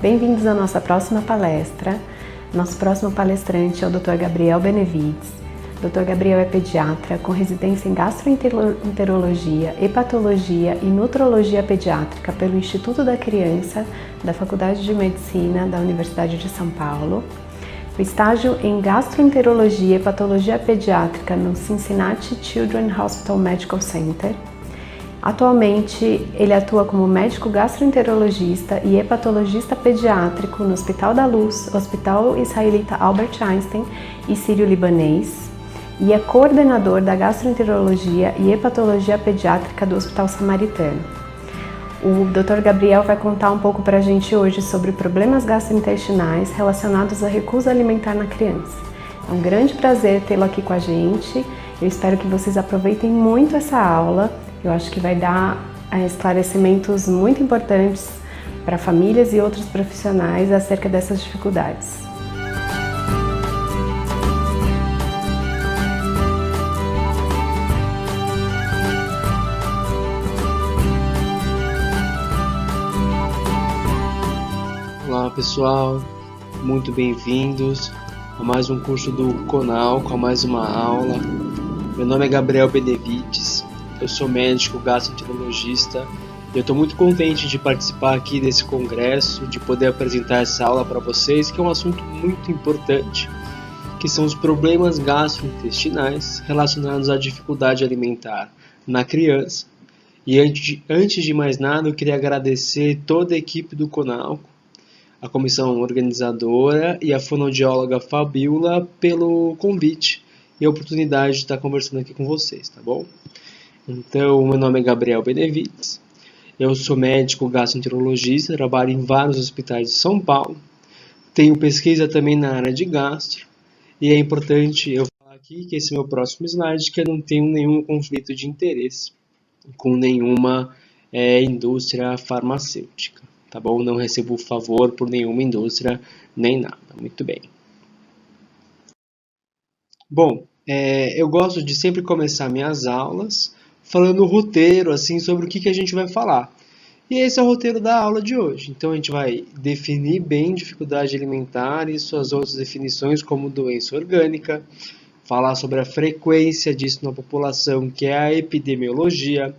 Bem-vindos à nossa próxima palestra. Nosso próximo palestrante é o Dr. Gabriel Benevides. Dr. Gabriel é pediatra com residência em gastroenterologia, hepatologia e nutrologia pediátrica pelo Instituto da Criança da Faculdade de Medicina da Universidade de São Paulo. O estágio em gastroenterologia e hepatologia pediátrica no Cincinnati Children's Hospital Medical Center. Atualmente, ele atua como médico gastroenterologista e hepatologista pediátrico no Hospital da Luz, Hospital Israelita Albert Einstein e Sírio-Libanês, e é coordenador da gastroenterologia e hepatologia pediátrica do Hospital Samaritano. O Dr. Gabriel vai contar um pouco para a gente hoje sobre problemas gastrointestinais relacionados à recusa alimentar na criança. É um grande prazer tê-lo aqui com a gente. Eu espero que vocês aproveitem muito essa aula. Eu acho que vai dar esclarecimentos muito importantes para famílias e outros profissionais acerca dessas dificuldades. Olá pessoal, muito bem-vindos a mais um curso do CONALCO, a mais uma aula. Meu nome é Gabriel Benevides. Eu sou médico gastroenterologista e eu estou muito contente de participar aqui desse congresso, de poder apresentar essa aula para vocês, que é um assunto muito importante, que são os problemas gastrointestinais relacionados à dificuldade alimentar na criança. E antes de mais nada, eu queria agradecer toda a equipe do CONALCO, a comissão organizadora e a fonoaudióloga Fabiola pelo convite e a oportunidade de estar conversando aqui com vocês, tá bom? Então, meu nome é Gabriel Benevides, eu sou médico gastroenterologista, trabalho em vários hospitais de São Paulo, tenho pesquisa também na área de gastro, e é importante eu falar aqui que esse é o meu próximo slide, que eu não tenho nenhum conflito de interesse com nenhuma indústria farmacêutica, tá bom? Não recebo favor por nenhuma indústria, nem nada, muito bem. Bom, eu gosto de sempre começar minhas aulas falando o roteiro, assim, sobre o que a gente vai falar. E esse é o roteiro da aula de hoje. Então, a gente vai definir bem dificuldade alimentar e suas outras definições, como doença orgânica, falar sobre a frequência disso na população, que é a epidemiologia,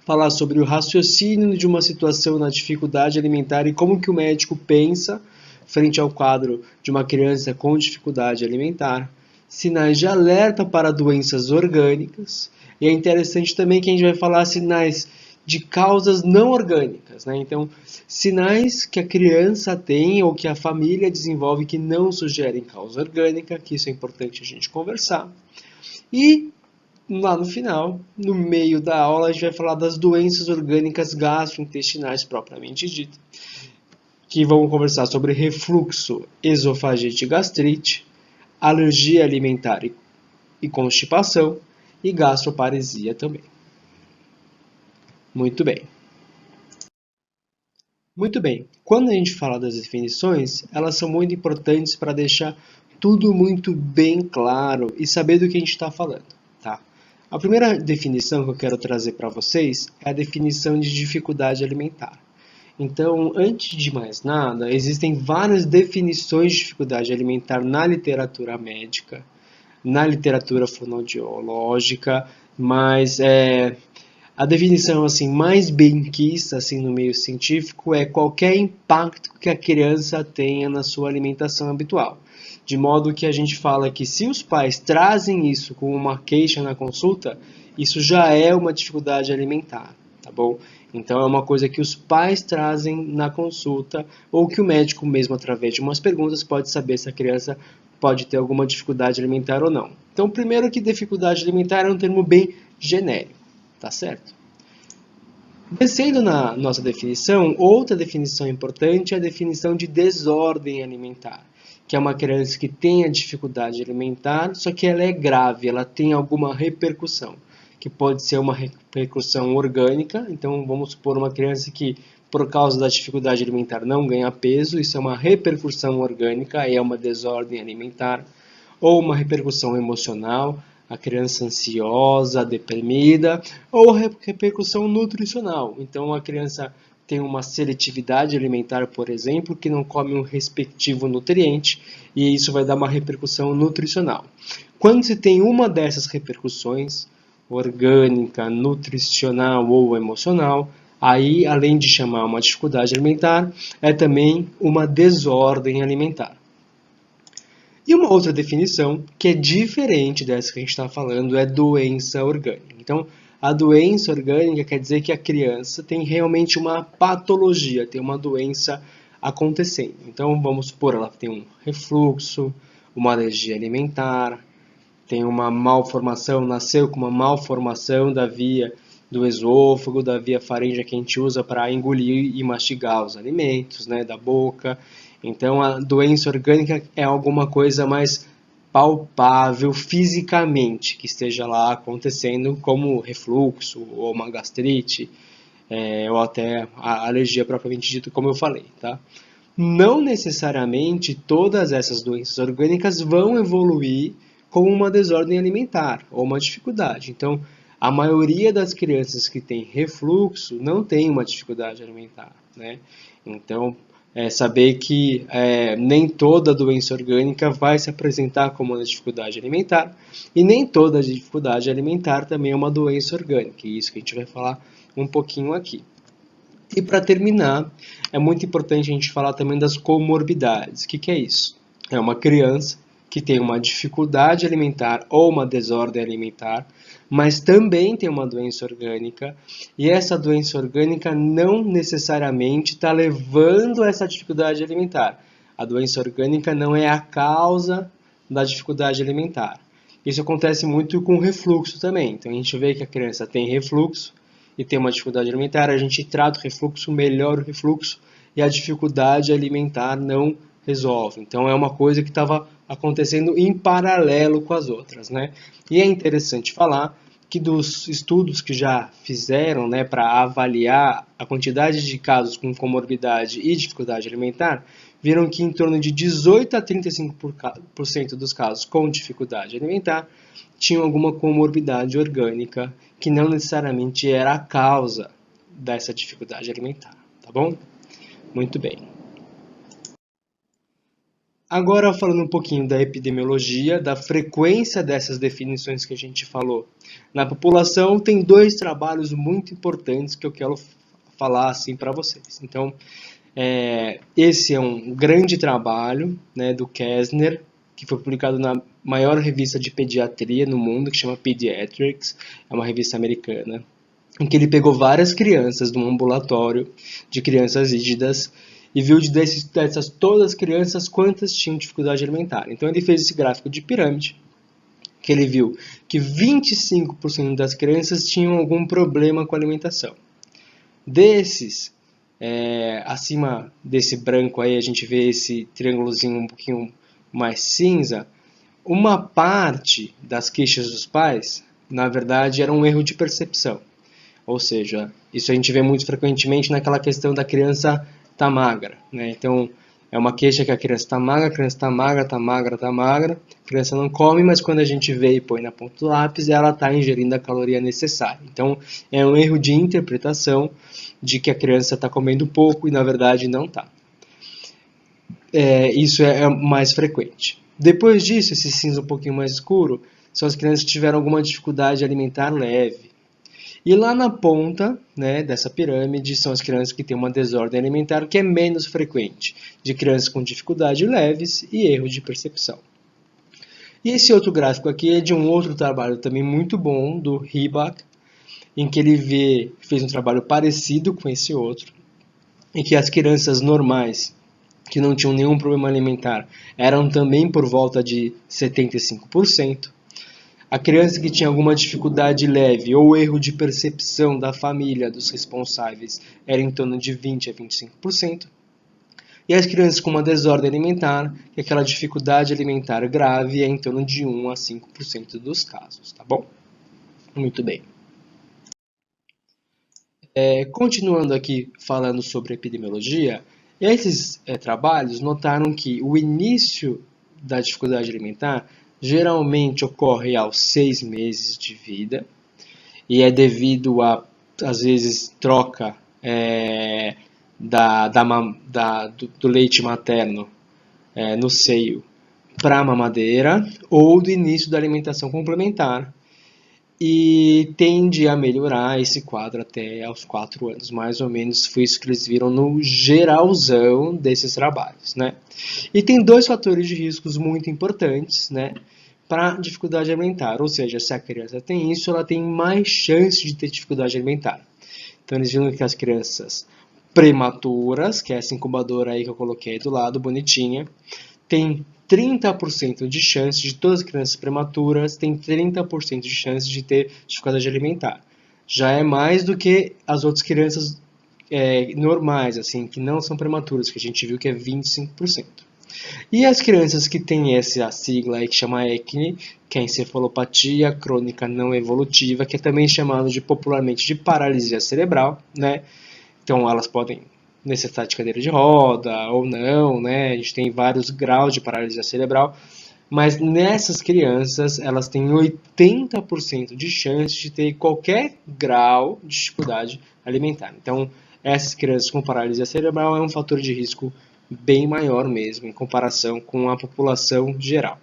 falar sobre o raciocínio de uma situação na dificuldade alimentar e como que o médico pensa frente ao quadro de uma criança com dificuldade alimentar, sinais de alerta para doenças orgânicas, e é interessante também que a gente vai falar sinais de causas não orgânicas, né? Então, sinais que a criança tem ou que a família desenvolve que não sugerem causa orgânica, que isso é importante a gente conversar. E lá no final, no meio da aula, a gente vai falar das doenças orgânicas gastrointestinais propriamente dita, que vamos conversar sobre refluxo, esofagite e gastrite, alergia alimentar e constipação e gastroparesia também. Muito bem. Muito bem. Quando a gente fala das definições, elas são muito importantes para deixar tudo muito bem claro e saber do que a gente está falando, tá? A primeira definição que eu quero trazer para vocês é a definição de dificuldade alimentar. Então, antes de mais nada, existem várias definições de dificuldade alimentar na literatura médica, na literatura fonoaudiológica, mas a definição assim, mais benquista assim, no meio científico é qualquer impacto que a criança tenha na sua alimentação habitual. De modo que a gente fala que se os pais trazem isso com uma queixa na consulta, isso já é uma dificuldade alimentar, tá bom? Então é uma coisa que os pais trazem na consulta ou que o médico mesmo através de umas perguntas pode saber se a criança pode ter alguma dificuldade alimentar ou não. Então primeiro que dificuldade alimentar é um termo bem genérico, tá certo? Descendo na nossa definição, outra definição importante é a definição de desordem alimentar, que é uma criança que tem a dificuldade alimentar, só que ela é grave, ela tem alguma repercussão, que pode ser uma repercussão orgânica. Então vamos supor uma criança que por causa da dificuldade alimentar não ganha peso, isso é uma repercussão orgânica, é uma desordem alimentar, ou uma repercussão emocional, a criança ansiosa, deprimida, ou repercussão nutricional, então a criança tem uma seletividade alimentar, por exemplo, que não come um respectivo nutriente, e isso vai dar uma repercussão nutricional. Quando se tem uma dessas repercussões, orgânica, nutricional ou emocional, aí, além de chamar uma dificuldade alimentar, é também uma desordem alimentar. E uma outra definição, que é diferente dessa que a gente está falando, é doença orgânica. Então, a doença orgânica quer dizer que a criança tem realmente uma patologia, tem uma doença acontecendo. Então, vamos supor, ela tem um refluxo, uma alergia alimentar, tem uma malformação, nasceu com uma malformação da via do esôfago, da via faríngea que a gente usa para engolir e mastigar os alimentos, né, da boca. Então, a doença orgânica é alguma coisa mais palpável fisicamente que esteja lá acontecendo, como refluxo ou uma gastrite, ou até a alergia propriamente dita, como eu falei, tá? Não necessariamente todas essas doenças orgânicas vão evoluir com uma desordem alimentar ou uma dificuldade. Então, a maioria das crianças que tem refluxo não tem uma dificuldade alimentar, né? Então, saber que nem toda doença orgânica vai se apresentar como uma dificuldade alimentar e nem toda dificuldade alimentar também é uma doença orgânica, e isso que a gente vai falar um pouquinho aqui. E para terminar, é muito importante a gente falar também das comorbidades. O que é isso? É uma criança que tem uma dificuldade alimentar ou uma desordem alimentar, mas também tem uma doença orgânica, e essa doença orgânica não necessariamente está levando a essa dificuldade alimentar. A doença orgânica não é a causa da dificuldade alimentar. Isso acontece muito com refluxo também. Então a gente vê que a criança tem refluxo e tem uma dificuldade alimentar, a gente trata o refluxo, melhora o refluxo, e a dificuldade alimentar não resolve. Então é uma coisa que estava acontecendo em paralelo com as outras, né? E é interessante falar que dos estudos que já fizeram, né, para avaliar a quantidade de casos com comorbidade e dificuldade alimentar, viram que em torno de 18 a 35% dos casos com dificuldade alimentar tinham alguma comorbidade orgânica que não necessariamente era a causa dessa dificuldade alimentar, tá bom? Muito bem. Agora, falando um pouquinho da epidemiologia, da frequência dessas definições que a gente falou na população, tem dois trabalhos muito importantes que eu quero falar assim para vocês. Então, esse é um grande trabalho, né, do Kessner, que foi publicado na maior revista de pediatria no mundo, que chama Pediatrics, é uma revista americana, em que ele pegou várias crianças de um ambulatório de crianças rígidas e viu dessas todas as crianças quantas tinham dificuldade alimentar. Então ele fez esse gráfico de pirâmide, que ele viu que 25% das crianças tinham algum problema com a alimentação. Desses, acima desse branco aí, a gente vê esse triângulozinho um pouquinho mais cinza, uma parte das queixas dos pais, na verdade, era um erro de percepção. Ou seja, isso a gente vê muito frequentemente naquela questão da criança tá magra, né? Então, é uma queixa que a criança tá magra, a criança tá magra, tá magra, tá magra, a criança não come, mas quando a gente vê e põe na ponta do lápis, ela tá ingerindo a caloria necessária. Então, é um erro de interpretação de que a criança está comendo pouco e, na verdade, não tá. Isso é mais frequente. Depois disso, esse cinza um pouquinho mais escuro, são as crianças que tiveram alguma dificuldade alimentar leve. E lá na ponta, né, dessa pirâmide são as crianças que têm uma desordem alimentar que é menos frequente, de crianças com dificuldades leves e erro de percepção. E esse outro gráfico aqui é de um outro trabalho também muito bom, do Ribach, em que ele fez um trabalho parecido com esse outro, em que as crianças normais, que não tinham nenhum problema alimentar, eram também por volta de 75%. A criança que tinha alguma dificuldade leve ou erro de percepção da família dos responsáveis era em torno de 20 a 25%. E as crianças com uma desordem alimentar, que é aquela dificuldade alimentar grave, é em torno de 1 a 5% dos casos, tá bom? Muito bem. Continuando aqui falando sobre epidemiologia, esses trabalhos notaram que o início da dificuldade alimentar geralmente ocorre aos 6 meses de vida e é devido a, às vezes, troca do leite materno no seio para a mamadeira ou do início da alimentação complementar. E tende a melhorar esse quadro até aos 4 anos, mais ou menos. Foi isso que eles viram no geralzão desses trabalhos, né? E tem 2 fatores de riscos muito importantes, né, para dificuldade alimentar. Ou seja, se a criança tem isso, ela tem mais chance de ter dificuldade alimentar. Então eles viram que as crianças prematuras, que é essa incubadora aí que eu coloquei do lado, bonitinha, tem 30% de chance de todas as crianças prematuras, tem 30% de chance de ter dificuldade alimentar. Já é mais do que as outras crianças normais, assim, que não são prematuras, que a gente viu que é 25%. E as crianças que têm essa sigla aí que chama ECNE, que é encefalopatia crônica não evolutiva, que é também chamado de popularmente de paralisia cerebral, né? Então elas podem necessitar de cadeira de roda ou não, né? A gente tem vários graus de paralisia cerebral, mas nessas crianças elas têm 80% de chance de ter qualquer grau de dificuldade alimentar. Então essas crianças com paralisia cerebral é um fator de risco bem maior mesmo em comparação com a população geral.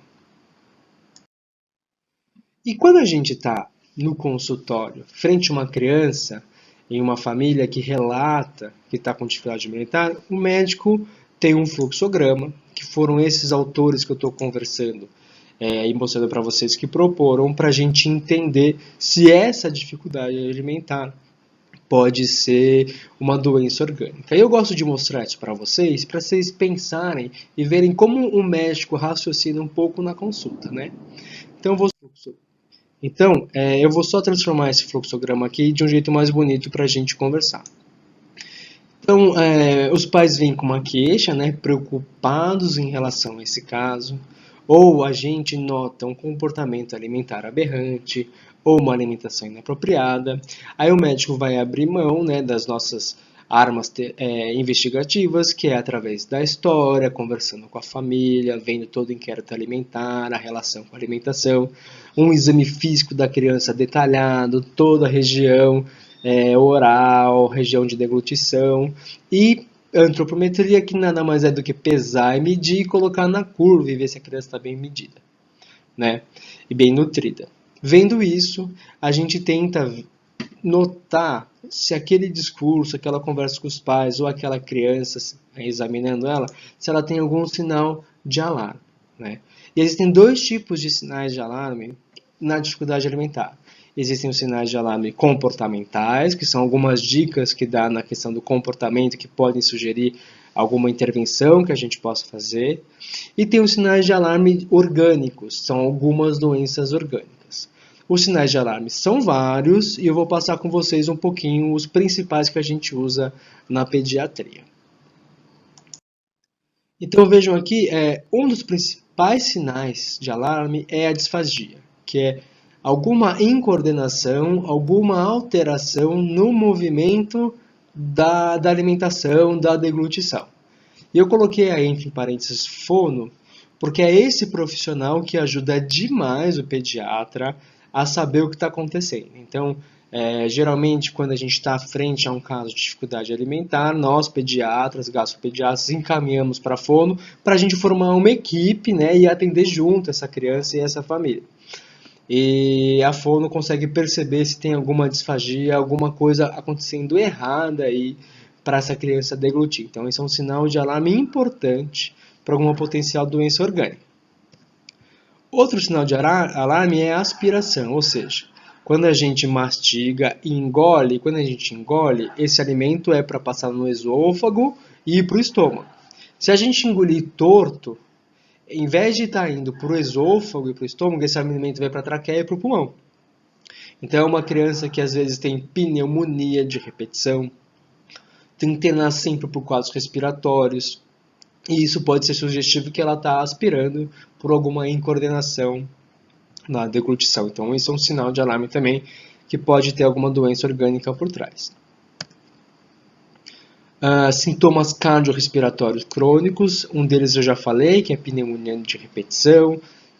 E quando a gente está no consultório, frente a uma criança, em uma família que relata que está com dificuldade alimentar, o médico tem um fluxograma, que foram esses autores que eu estou conversando e mostrando para vocês que proporam para a gente entender se essa dificuldade alimentar pode ser uma doença orgânica. Eu gosto de mostrar isso para vocês pensarem e verem como o médico raciocina um pouco na consulta, né? Então, eu vou só transformar esse fluxograma aqui de um jeito mais bonito para a gente conversar. Então, os pais vêm com uma queixa, né, preocupados em relação a esse caso, ou a gente nota um comportamento alimentar aberrante, ou uma alimentação inapropriada. Aí o médico vai abrir mão, né, das nossas armas investigativas, que é através da história, conversando com a família, vendo todo o inquérito alimentar, a relação com a alimentação, um exame físico da criança detalhado, toda a região oral, região de deglutição, e antropometria, que nada mais é do que pesar e medir, colocar na curva e ver se a criança está bem medida, né, e bem nutrida. Vendo isso, a gente tenta notar se aquele discurso, aquela conversa com os pais ou aquela criança, examinando ela, se ela tem algum sinal de alarme, né? E existem 2 tipos de sinais de alarme na dificuldade alimentar. Existem os sinais de alarme comportamentais, que são algumas dicas que dá na questão do comportamento que podem sugerir alguma intervenção que a gente possa fazer. E tem os sinais de alarme orgânicos, são algumas doenças orgânicas. Os sinais de alarme são vários e eu vou passar com vocês um pouquinho os principais que a gente usa na pediatria. Então vejam aqui, um dos principais sinais de alarme é a disfagia, que é alguma incoordenação, alguma alteração no movimento da alimentação, da deglutição. E eu coloquei aí entre parênteses fono, porque é esse profissional que ajuda demais o pediatra a saber o que está acontecendo. Então, geralmente, quando a gente está frente a um caso de dificuldade alimentar, nós, pediatras, gastropediatras, encaminhamos para a fono para a gente formar uma equipe, né, e atender junto essa criança e essa família. E a fono consegue perceber se tem alguma disfagia, alguma coisa acontecendo errada aí para essa criança deglutir. Então, esse é um sinal de alarme importante para alguma potencial doença orgânica. Outro sinal de alarme é a aspiração, ou seja, quando a gente mastiga e engole, quando a gente engole, esse alimento é para passar no esôfago e ir para o estômago. Se a gente engolir torto, em vez de estar indo para o esôfago e para o estômago, esse alimento vai para a traqueia e para o pulmão. Então é uma criança que às vezes tem pneumonia de repetição, tem que internar sempre por quadros respiratórios, e isso pode ser sugestivo que ela está aspirando por alguma incoordenação na deglutição. Então, isso é um sinal de alarme também, que pode ter alguma doença orgânica por trás. Sintomas cardiorrespiratórios crônicos, um deles eu já falei, que é pneumonia de repetição.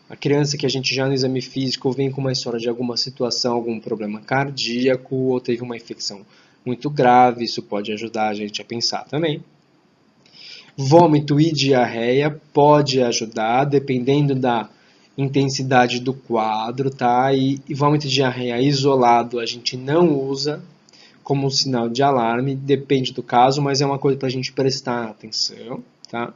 A criança que a gente já no exame físico vem com uma história de alguma situação, algum problema cardíaco, ou teve uma infecção muito grave, isso pode ajudar a gente a pensar também. Vômito e diarreia pode ajudar, dependendo da intensidade do quadro, tá? E vômito e diarreia isolado a gente não usa como sinal de alarme, depende do caso, mas é uma coisa para a gente prestar atenção, tá?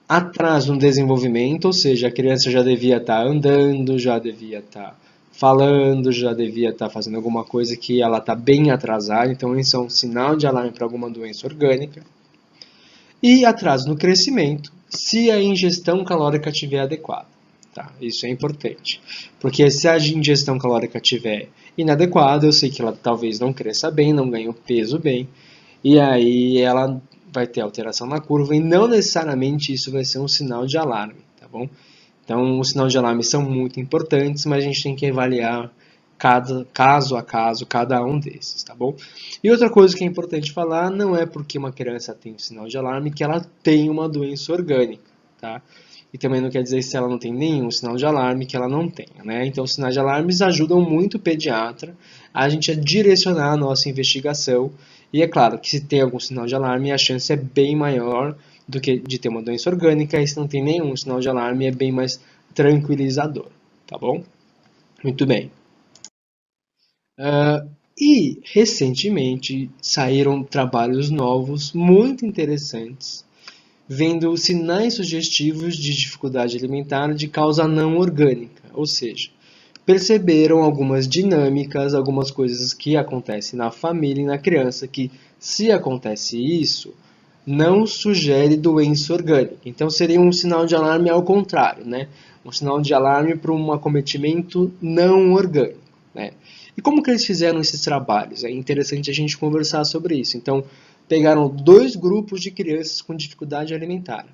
Atraso no desenvolvimento, ou seja, a criança já devia estar andando, já devia estar falando, já devia estar fazendo alguma coisa que ela está bem atrasada, então isso é um sinal de alarme para alguma doença orgânica. E atraso no crescimento, se a ingestão calórica estiver adequada. Tá? Isso é importante, porque se a ingestão calórica estiver inadequada, eu sei que ela talvez não cresça bem, não ganhe o peso bem, e aí ela vai ter alteração na curva, e não necessariamente isso vai ser um sinal de alarme, tá bom? Então, os sinais de alarme são muito importantes, mas a gente tem que avaliar caso a caso, cada um desses, tá bom? E outra coisa que é importante falar, não é porque uma criança tem um sinal de alarme que ela tem uma doença orgânica, tá? E também não quer dizer se ela não tem nenhum sinal de alarme que ela não tenha, né? Então, os sinais de alarmes ajudam muito o pediatra a gente a direcionar a nossa investigação. E é claro que se tem algum sinal de alarme, a chance é bem maior do que de ter uma doença orgânica, e se não tem nenhum sinal de alarme, é bem mais tranquilizador, tá bom? Muito bem. E recentemente saíram trabalhos novos muito interessantes, vendo sinais sugestivos de dificuldade alimentar de causa não orgânica, ou seja, perceberam algumas dinâmicas, algumas coisas que acontecem na família e na criança, que se acontece isso, não sugere doença orgânica. Então seria um sinal de alarme ao contrário, né? Um sinal de alarme para um acometimento não orgânico, né? E como que eles fizeram esses trabalhos? É interessante a gente conversar sobre isso. Então, pegaram 2 grupos de crianças com dificuldade alimentar.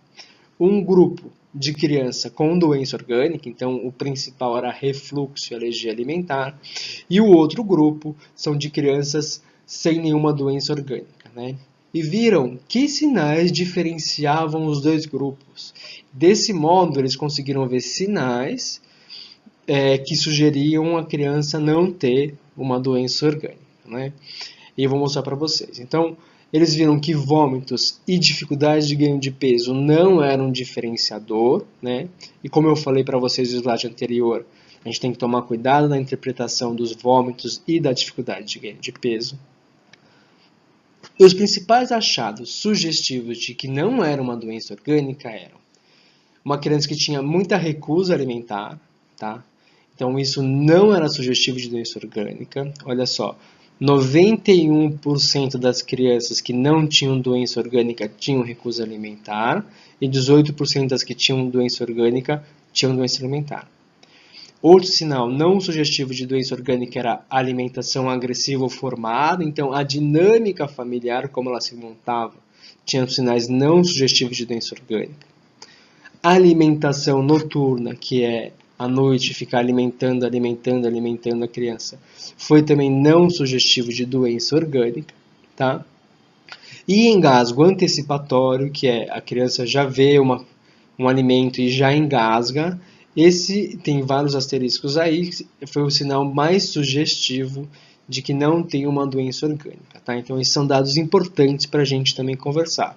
Um grupo de criança com doença orgânica, então o principal era refluxo e alergia alimentar, e o outro grupo são de crianças sem nenhuma doença orgânica, né? E viram que sinais diferenciavam os 2 grupos. Desse modo, eles conseguiram ver sinais que sugeriam a criança não ter uma doença orgânica, né? E eu vou mostrar para vocês. Então, eles viram que vômitos e dificuldade de ganho de peso não eram um diferenciador, né? E como eu falei para vocês no slide anterior, a gente tem que tomar cuidado na interpretação dos vômitos e da dificuldade de ganho de peso. E os principais achados sugestivos de que não era uma doença orgânica eram uma criança que tinha muita recusa alimentar, tá? Então isso não era sugestivo de doença orgânica. Olha só, 91% das crianças que não tinham doença orgânica tinham recusa alimentar e 18% das que tinham doença orgânica tinham doença alimentar. Outro sinal não sugestivo de doença orgânica era a alimentação agressiva ou formada, então a dinâmica familiar, como ela se montava, tinha sinais não sugestivos de doença orgânica. A alimentação noturna, que é à noite ficar alimentando a criança, foi também não sugestivo de doença orgânica, tá? E engasgo antecipatório, que é a criança já vê um alimento e já engasga, esse tem vários asteriscos aí, foi o sinal mais sugestivo de que não tem uma doença orgânica, tá? Então esses são dados importantes para a gente também conversar.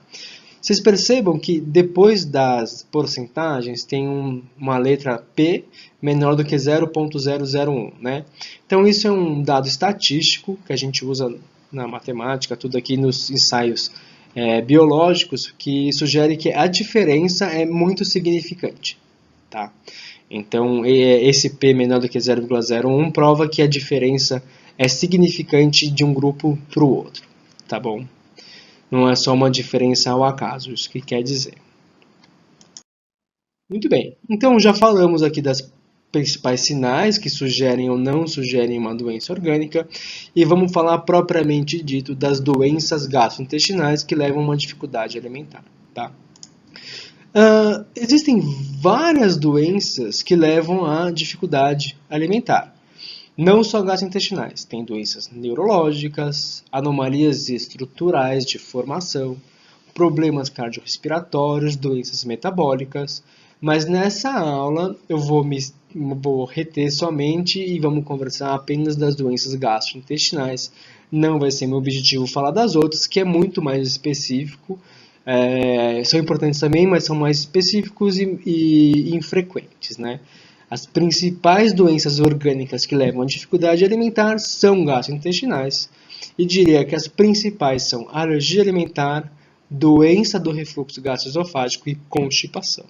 Vocês percebam que depois das porcentagens tem uma letra P menor do que 0,001, né? Então isso é um dado estatístico que a gente usa na matemática, tudo aqui nos ensaios biológicos, que sugere que a diferença é muito significante, tá? Então esse P menor do que 0,01 prova que a diferença é significante de um grupo para o outro, tá bom? Não é só uma diferença ao acaso, isso que quer dizer. Muito bem, então já falamos aqui das principais sinais que sugerem ou não sugerem uma doença orgânica e vamos falar propriamente dito das doenças gastrointestinais que levam a uma dificuldade alimentar, tá? Existem várias doenças que levam à dificuldade alimentar. Não só gastrointestinais, tem doenças neurológicas, anomalias estruturais de formação, problemas cardiorrespiratórios, doenças metabólicas, mas nessa aula eu vou reter somente e vamos conversar apenas das doenças gastrointestinais, Não vai ser meu objetivo falar das outras, que é muito mais específico. São importantes também, mas são mais específicos e infrequentes, né? As principais doenças orgânicas que levam à dificuldade alimentar são gastrointestinais. E diria que as principais são alergia alimentar, doença do refluxo gastroesofágico e constipação.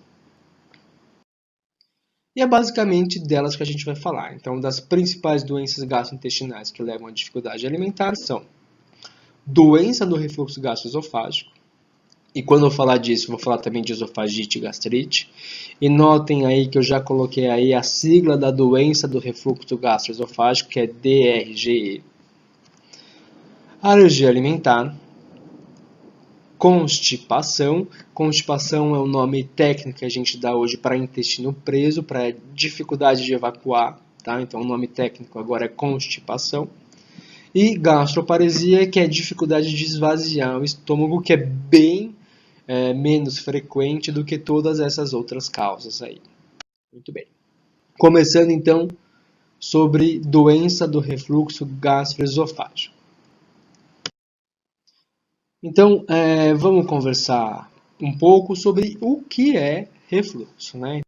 E é basicamente delas que a gente vai falar. Então, das principais doenças gastrointestinais que levam à dificuldade alimentar são doença do refluxo gastroesofágico. E quando eu falar disso, vou falar também de esofagite e gastrite. E notem aí que eu já coloquei aí a sigla da doença do refluxo gastroesofágico, que é DRGE. Alergia alimentar. Constipação. Constipação é o nome técnico que a gente dá hoje para intestino preso, para dificuldade de evacuar, tá? Então o nome técnico agora é constipação. E gastroparesia, que é dificuldade de esvaziar o estômago, que é bem menos frequente do que todas essas outras causas aí. Muito bem. Começando então sobre doença do refluxo gastroesofágico. Então, vamos conversar um pouco sobre o que é refluxo, né?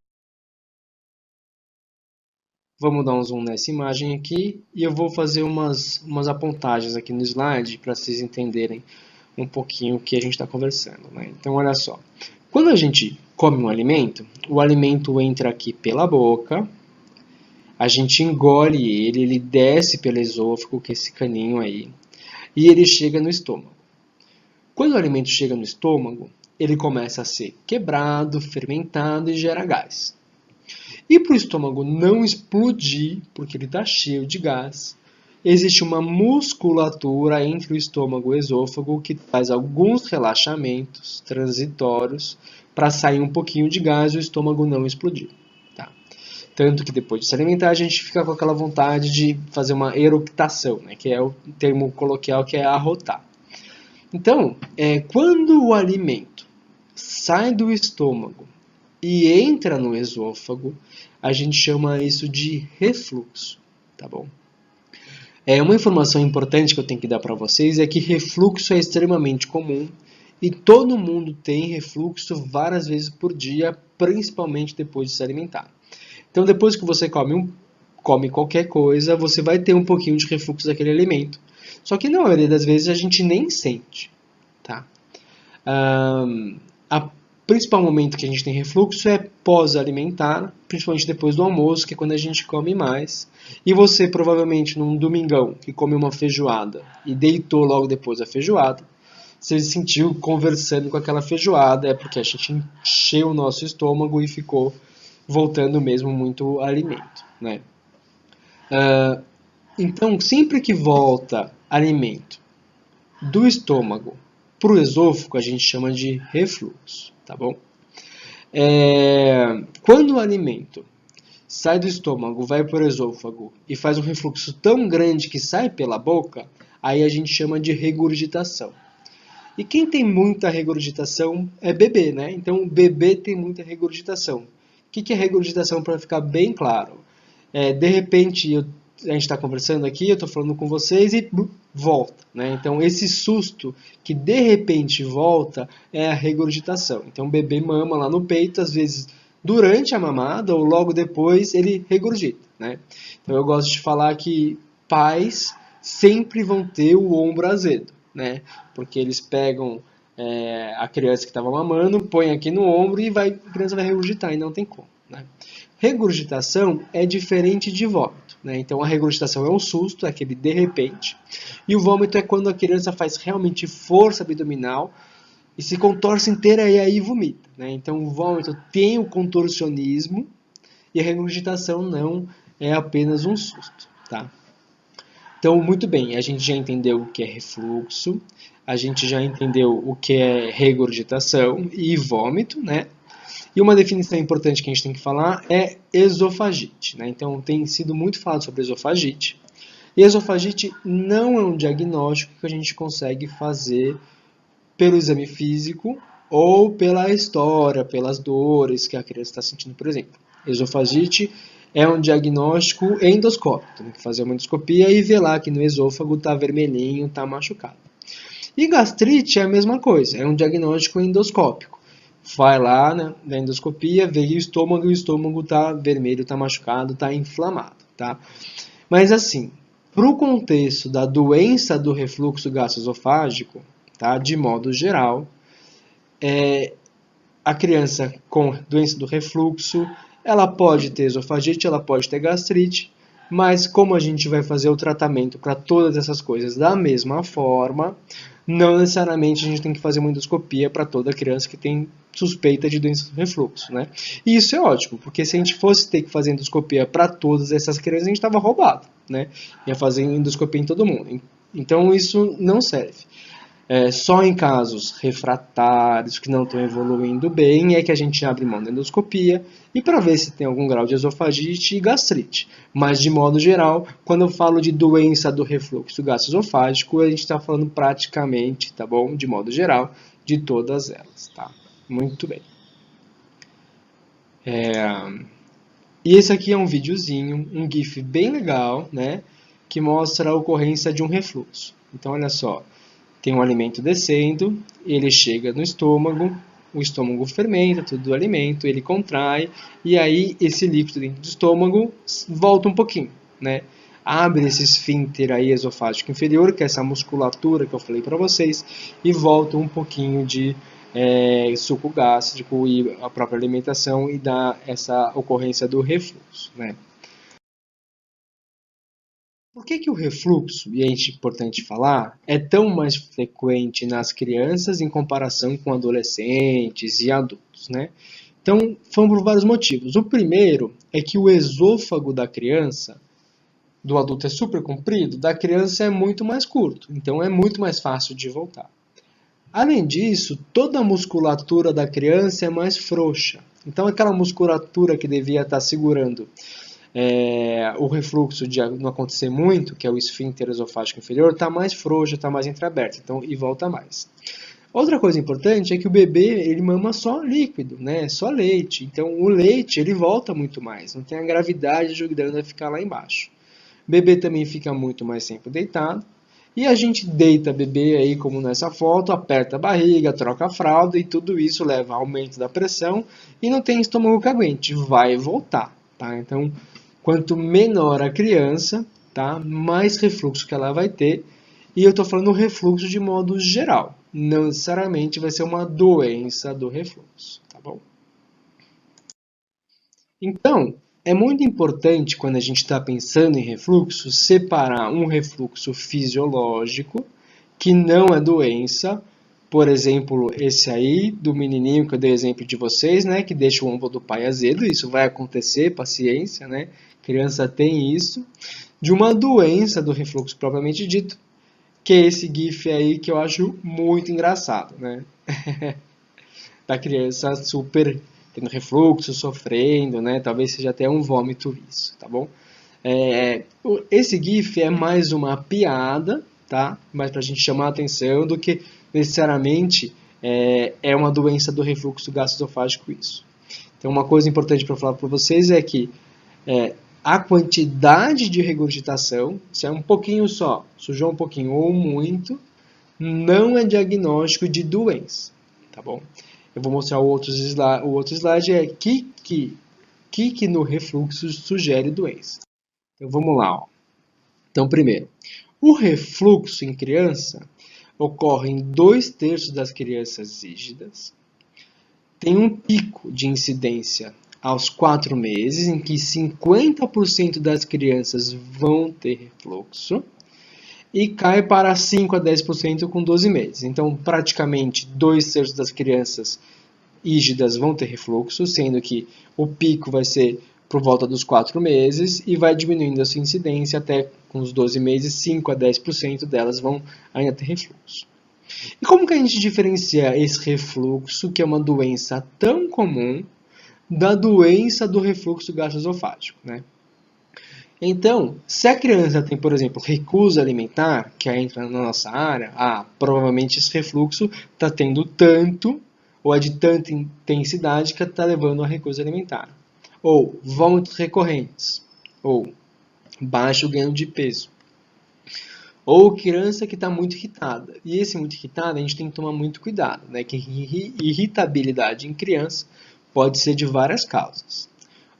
Vamos dar um zoom nessa imagem aqui e eu vou fazer umas apontagens aqui no slide para vocês entenderem um pouquinho o que a gente está conversando, né? Então, olha só. Quando a gente come um alimento, o alimento entra aqui pela boca, a gente engole ele desce pelo esôfago, que é esse caninho aí, e ele chega no estômago. Quando o alimento chega no estômago, ele começa a ser quebrado, fermentado e gera gás. E para o estômago não explodir, porque ele está cheio de gás, existe uma musculatura entre o estômago e o esôfago que faz alguns relaxamentos transitórios para sair um pouquinho de gás e o estômago não explodir. Tá? Tanto que depois de se alimentar a gente fica com aquela vontade de fazer uma eructação, né? Que é o termo coloquial que é arrotar. Então, quando o alimento sai do estômago e entra no esôfago, a gente chama isso de refluxo, tá bom? Uma informação importante que eu tenho que dar para vocês é que refluxo é extremamente comum e todo mundo tem refluxo várias vezes por dia, principalmente depois de se alimentar. Então, depois que você come qualquer coisa, você vai ter um pouquinho de refluxo daquele alimento. Só que na maioria das vezes a gente nem sente, tá? O principal momento que a gente tem refluxo é pós-alimentar, principalmente depois do almoço, que é quando a gente come mais. E você, provavelmente, num domingão, que come uma feijoada e deitou logo depois da feijoada, você se sentiu conversando com aquela feijoada, é porque a gente encheu o nosso estômago e ficou voltando mesmo muito alimento, né? Então, sempre que volta alimento do estômago para o esôfago, a gente chama de refluxo, tá bom? Quando o alimento sai do estômago, vai para o esôfago e faz um refluxo tão grande que sai pela boca, aí a gente chama de regurgitação. E quem tem muita regurgitação é bebê, né? Então, o bebê tem muita regurgitação. O que é regurgitação, para ficar bem claro? De repente, a gente está conversando aqui, eu estou falando com vocês e volta, né? Então, esse susto que de repente volta é a regurgitação. Então, o bebê mama lá no peito, às vezes durante a mamada ou logo depois ele regurgita, né? Então, eu gosto de falar que pais sempre vão ter o ombro azedo, né? Porque eles pegam a criança que estava mamando, põe aqui no ombro e a criança vai regurgitar e não tem como, né? Regurgitação é diferente de vômito, né? Então a regurgitação é um susto, é aquele de repente, e o vômito é quando a criança faz realmente força abdominal e se contorce inteira e aí vomita, né? Então o vômito tem o contorcionismo e a regurgitação não, é apenas um susto, tá? Então, muito bem, a gente já entendeu o que é refluxo, a gente já entendeu o que é regurgitação e vômito, né? E uma definição importante que a gente tem que falar é esofagite, né? Então, tem sido muito falado sobre esofagite. E esofagite não é um diagnóstico que a gente consegue fazer pelo exame físico ou pela história, pelas dores que a criança está sentindo, por exemplo. Esofagite é um diagnóstico endoscópico. Tem que fazer uma endoscopia e ver lá que no esôfago está vermelhinho, está machucado. E gastrite é a mesma coisa, é um diagnóstico endoscópico. Vai lá, né, na endoscopia, vê o estômago está vermelho, está machucado, está inflamado, tá? Mas assim, para o contexto da doença do refluxo gastroesofágico, tá, de modo geral, a criança com doença do refluxo, ela pode ter esofagite, ela pode ter gastrite, mas como a gente vai fazer o tratamento para todas essas coisas da mesma forma, não necessariamente a gente tem que fazer uma endoscopia para toda criança que tem suspeita de doença do refluxo, né? E isso é ótimo, porque se a gente fosse ter que fazer endoscopia para todas essas crianças, a gente estava roubado, né? Ia fazer endoscopia em todo mundo. Então isso não serve. Só em casos refratários que não estão evoluindo bem é que a gente abre mão da endoscopia e para ver se tem algum grau de esofagite e gastrite. Mas de modo geral, quando eu falo de doença do refluxo gastroesofágico, a gente está falando praticamente, tá bom? De modo geral, de todas elas, tá? Muito bem. E esse aqui é um videozinho, um GIF bem legal, né? Que mostra a ocorrência de um refluxo. Então, olha só. Tem um alimento descendo, ele chega no estômago, o estômago fermenta tudo o alimento, ele contrai, e aí esse líquido dentro do estômago volta um pouquinho, né? Abre esse esfíncter aí esofágico inferior, que é essa musculatura que eu falei para vocês, e volta um pouquinho de suco gástrico e a própria alimentação e dá essa ocorrência do refluxo, né? Por que o refluxo, e é importante falar, é tão mais frequente nas crianças em comparação com adolescentes e adultos, né? Então, foram por vários motivos. O primeiro é que o esôfago da criança, do adulto é super comprido, da criança é muito mais curto, então é muito mais fácil de voltar. Além disso, toda a musculatura da criança é mais frouxa. Então, aquela musculatura que devia estar segurando o refluxo de não acontecer muito, que é o esfíncter esofágico inferior, está mais frouxo, está mais entreaberto, então, e volta mais. Outra coisa importante é que o bebê ele mama só líquido, né? Só leite. Então o leite ele volta muito mais, não tem a gravidade ajudando a ficar lá embaixo. O bebê também fica muito mais tempo deitado. E a gente deita bebê aí como nessa foto, aperta a barriga, troca a fralda e tudo isso leva a aumento da pressão e não tem estômago que aguente, vai voltar, tá? Então, quanto menor a criança, tá? Mais refluxo que ela vai ter. E eu estou falando refluxo de modo geral. Não necessariamente vai ser uma doença do refluxo, tá bom? Então, é muito importante quando a gente está pensando em refluxo, separar um refluxo fisiológico, que não é doença, por exemplo, esse aí do menininho que eu dei exemplo de vocês, né, que deixa o ombro do pai azedo, isso vai acontecer, paciência, né, criança tem isso, de uma doença do refluxo propriamente dito, que é esse GIF aí que eu acho muito engraçado, né, da criança super tendo refluxo, sofrendo, né? Talvez seja até um vômito isso, tá bom? Esse GIF é mais uma piada, tá? Mais para a gente chamar a atenção do que necessariamente é uma doença do refluxo gastroesofágico isso. Então, uma coisa importante para falar para vocês é que a quantidade de regurgitação, se é um pouquinho só, sujou um pouquinho ou muito, não é diagnóstico de doença, tá bom? Eu vou mostrar o outro slide, é que no refluxo sugere doença. Então vamos lá. Ó. Então primeiro, o refluxo em criança ocorre em 2/3 das crianças rígidas, tem um pico de incidência aos 4 meses, em que 50% das crianças vão ter refluxo, e cai para 5 a 10% com 12 meses. Então, praticamente 2/3 das crianças rígidas vão ter refluxo, sendo que o pico vai ser por volta dos 4 meses e vai diminuindo a sua incidência até com os 12 meses, 5 a 10% delas vão ainda ter refluxo. E como que a gente diferencia esse refluxo, que é uma doença tão comum, da doença do refluxo gastroesofágico, né? Então, se a criança tem, por exemplo, recusa alimentar, que entra na nossa área, provavelmente esse refluxo está tendo tanto, ou é de tanta intensidade que está levando a recusa alimentar. ou vômitos recorrentes, ou baixo ganho de peso, ou criança que está muito irritada. E esse muito irritada a gente tem que tomar muito cuidado, né? Que irritabilidade em criança pode ser de várias causas.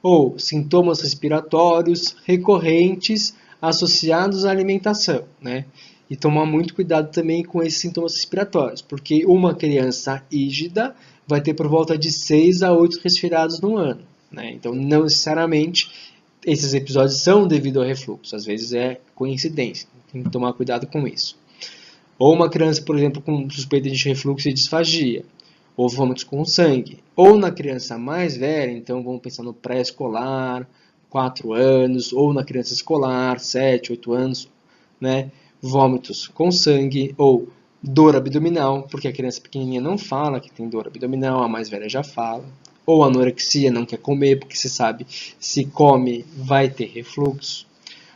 Ou sintomas respiratórios recorrentes associados à alimentação, né? E tomar muito cuidado também com esses sintomas respiratórios, porque uma criança rígida vai ter por volta de 6 a 8 resfriados no ano, né? Então, não necessariamente esses episódios são devido ao refluxo, às vezes é coincidência, tem que tomar cuidado com isso. Ou uma criança, por exemplo, com suspeita de refluxo e disfagia, ou vômitos com sangue. Ou na criança mais velha, então vamos pensar no pré-escolar, 4 anos, ou na criança escolar, 7, 8 anos, né? Vômitos com sangue, ou dor abdominal, porque a criança pequenininha não fala que tem dor abdominal, a mais velha já fala. Ou anorexia, não quer comer, porque se sabe, se come, vai ter refluxo.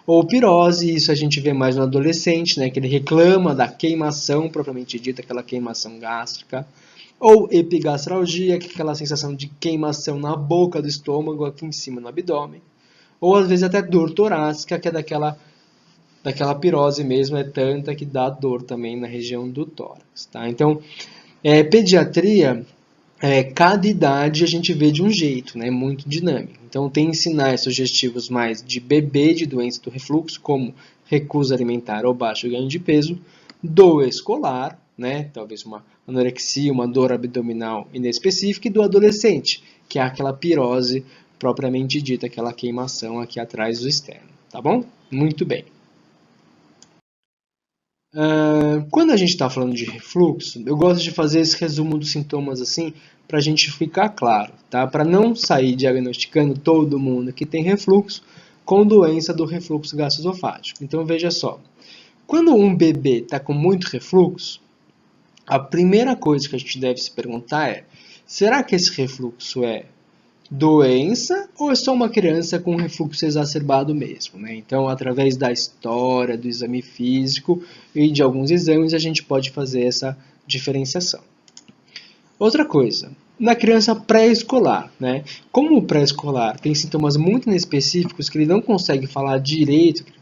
Ou pirose, isso a gente vê mais no adolescente, né, que ele reclama da queimação, propriamente dita, aquela queimação gástrica. Ou epigastralgia, que é aquela sensação de queimação na boca do estômago, aqui em cima no abdômen. Ou às vezes até dor torácica, que é daquela pirose mesmo, é tanta que dá dor também na região do tórax. Tá? Então, pediatria, cada idade a gente vê de um jeito, né? Muito dinâmico. Então, tem sinais sugestivos mais de bebê de doença do refluxo, como recusa alimentar ou baixo ganho de peso, do escolar, né? Talvez uma anorexia, uma dor abdominal inespecífica, e do adolescente, que é aquela pirose propriamente dita, aquela queimação aqui atrás do externo, tá bom? Muito bem. Quando a gente está falando de refluxo, eu gosto de fazer esse resumo dos sintomas assim, para a gente ficar claro, tá? Para não sair diagnosticando todo mundo que tem refluxo com doença do refluxo gastroesofágico. Então veja só, quando um bebê está com muito refluxo, a primeira coisa que a gente deve se perguntar é: será que esse refluxo é doença ou é só uma criança com refluxo exacerbado mesmo, né? Então, através da história, do exame físico e de alguns exames, a gente pode fazer essa diferenciação. Outra coisa, na criança pré-escolar, né? Como o pré-escolar tem sintomas muito inespecíficos que ele não consegue falar direito o que ele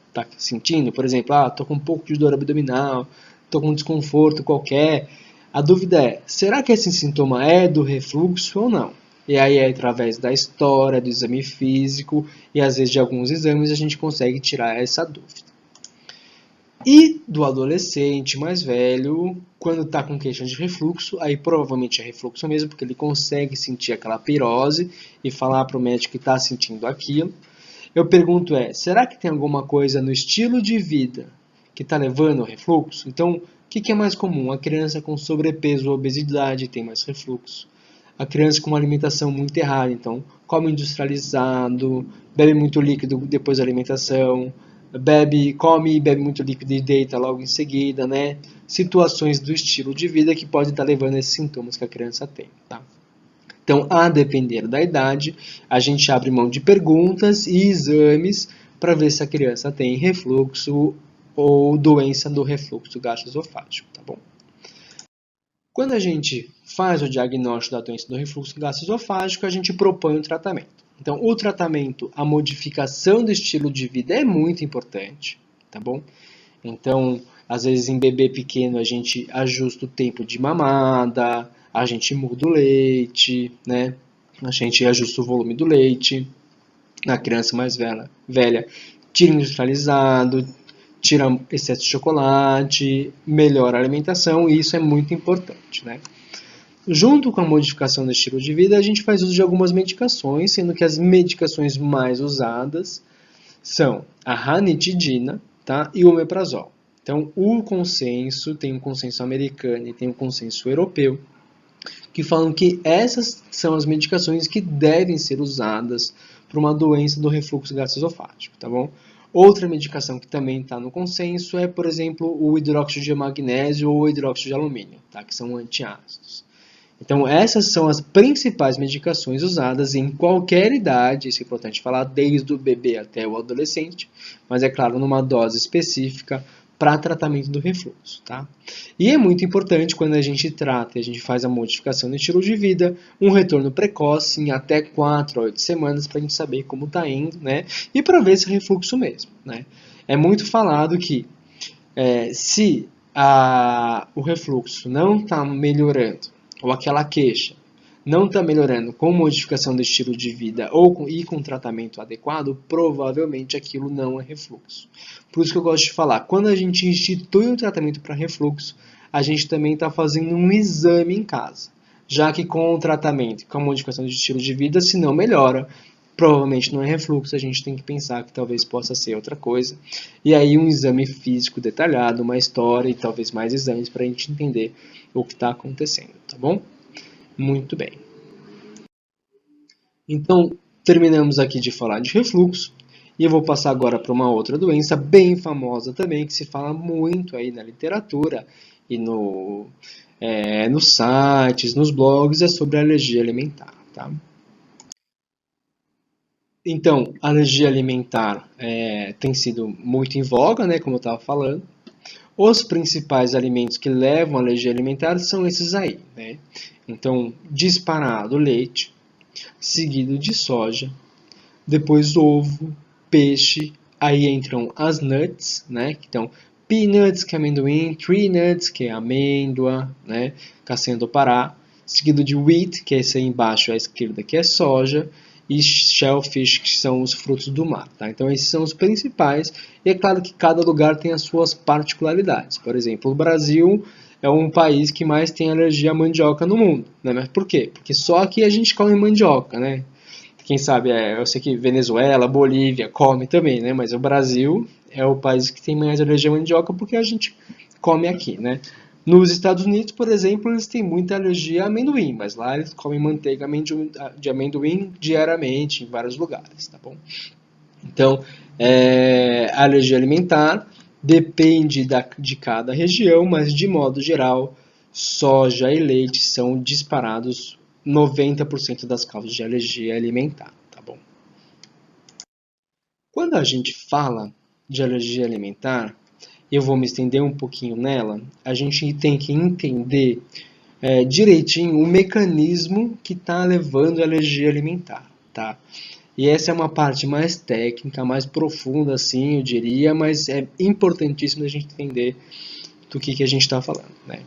está sentindo, por exemplo, estou com um pouco de dor abdominal, estou com um desconforto qualquer, a dúvida é: será que esse sintoma é do refluxo ou não? E aí, através da história, do exame físico e às vezes de alguns exames, a gente consegue tirar essa dúvida. E do adolescente mais velho, quando está com queixa de refluxo, aí provavelmente é refluxo mesmo, porque ele consegue sentir aquela pirose e falar para o médico que está sentindo aquilo. Eu pergunto será que tem alguma coisa no estilo de vida que está levando ao refluxo? Então, o que é mais comum? A criança com sobrepeso ou obesidade tem mais refluxo. A criança com uma alimentação muito errada, então come industrializado, bebe muito líquido depois da alimentação, come e bebe muito líquido e deita logo em seguida, né? Situações do estilo de vida que podem estar levando a esses sintomas que a criança tem, tá? Então, a depender da idade, a gente abre mão de perguntas e exames para ver se a criança tem refluxo ou doença do refluxo gastroesofágico, tá bom? Quando a gente faz o diagnóstico da doença do refluxo gastroesofágico, a gente propõe um tratamento. Então, o tratamento, a modificação do estilo de vida é muito importante, tá bom? Então, às vezes em bebê pequeno a gente ajusta o tempo de mamada, a gente muda o leite, né? A gente ajusta o volume do leite. Na criança mais velha tira industrializado, tira excesso de chocolate, melhora a alimentação, e isso é muito importante, né? Junto com a modificação do estilo de vida, a gente faz uso de algumas medicações, sendo que as medicações mais usadas são a ranitidina, tá? E o omeprazol. Então, tem um consenso americano e tem um consenso europeu, que falam que essas são as medicações que devem ser usadas para uma doença do refluxo gastroesofágico, tá bom? Outra medicação que também está no consenso é, por exemplo, o hidróxido de magnésio ou o hidróxido de alumínio, tá? Que são antiácidos. Então, essas são as principais medicações usadas em qualquer idade, isso é importante falar, desde o bebê até o adolescente, mas é claro, numa dose específica para tratamento do refluxo, tá? E é muito importante quando a gente trata e a gente faz a modificação do estilo de vida, um retorno precoce em até 4 a 8 semanas para a gente saber como está indo, né? E para ver se é refluxo mesmo, né? É muito falado que se o refluxo não está melhorando, ou aquela queixa não está melhorando com modificação do estilo de vida e com tratamento adequado, provavelmente aquilo não é refluxo. Por isso que eu gosto de falar, quando a gente institui um tratamento para refluxo, a gente também está fazendo um exame em casa. Já que com o tratamento, com a modificação do estilo de vida, se não melhora, provavelmente não é refluxo, a gente tem que pensar que talvez possa ser outra coisa. E aí um exame físico detalhado, uma história e talvez mais exames para a gente entender o que está acontecendo, tá bom? Muito bem. Então, terminamos aqui de falar de refluxo e eu vou passar agora para uma outra doença bem famosa também, que se fala muito aí na literatura e nos sites, nos blogs, é sobre a alergia alimentar, tá? Então, a alergia alimentar tem sido muito em voga, né, como eu estava falando. Os principais alimentos que levam à alergia alimentar são esses aí, né? Então, disparado leite, seguido de soja, depois ovo, peixe, aí entram as nuts, né? Então, peanuts, que é amendoim, tree nuts, que é amêndoa, né? Castanha do Pará, seguido de wheat, que é esse aí embaixo à esquerda, que é soja, e shellfish, que são os frutos do mar, tá? Então, esses são os principais, e é claro que cada lugar tem as suas particularidades. Por exemplo, o Brasil é um país que mais tem alergia à mandioca no mundo, né? Mas por quê? Porque só aqui a gente come mandioca, né? Quem sabe, eu sei que Venezuela, Bolívia come também, né? Mas o Brasil é o país que tem mais alergia à mandioca porque a gente come aqui, né? Nos Estados Unidos, por exemplo, eles têm muita alergia a amendoim, mas lá eles comem manteiga de amendoim diariamente em vários lugares, tá bom? Então, a alergia alimentar depende de cada região, mas de modo geral, soja e leite são disparados 90% das causas de alergia alimentar, tá bom? Quando a gente fala de alergia alimentar, eu vou me estender um pouquinho nela, a gente tem que entender direitinho o mecanismo que está levando a alergia alimentar, tá? E essa é uma parte mais técnica, mais profunda, assim, eu diria, mas é importantíssimo a gente entender do que a gente está falando, né?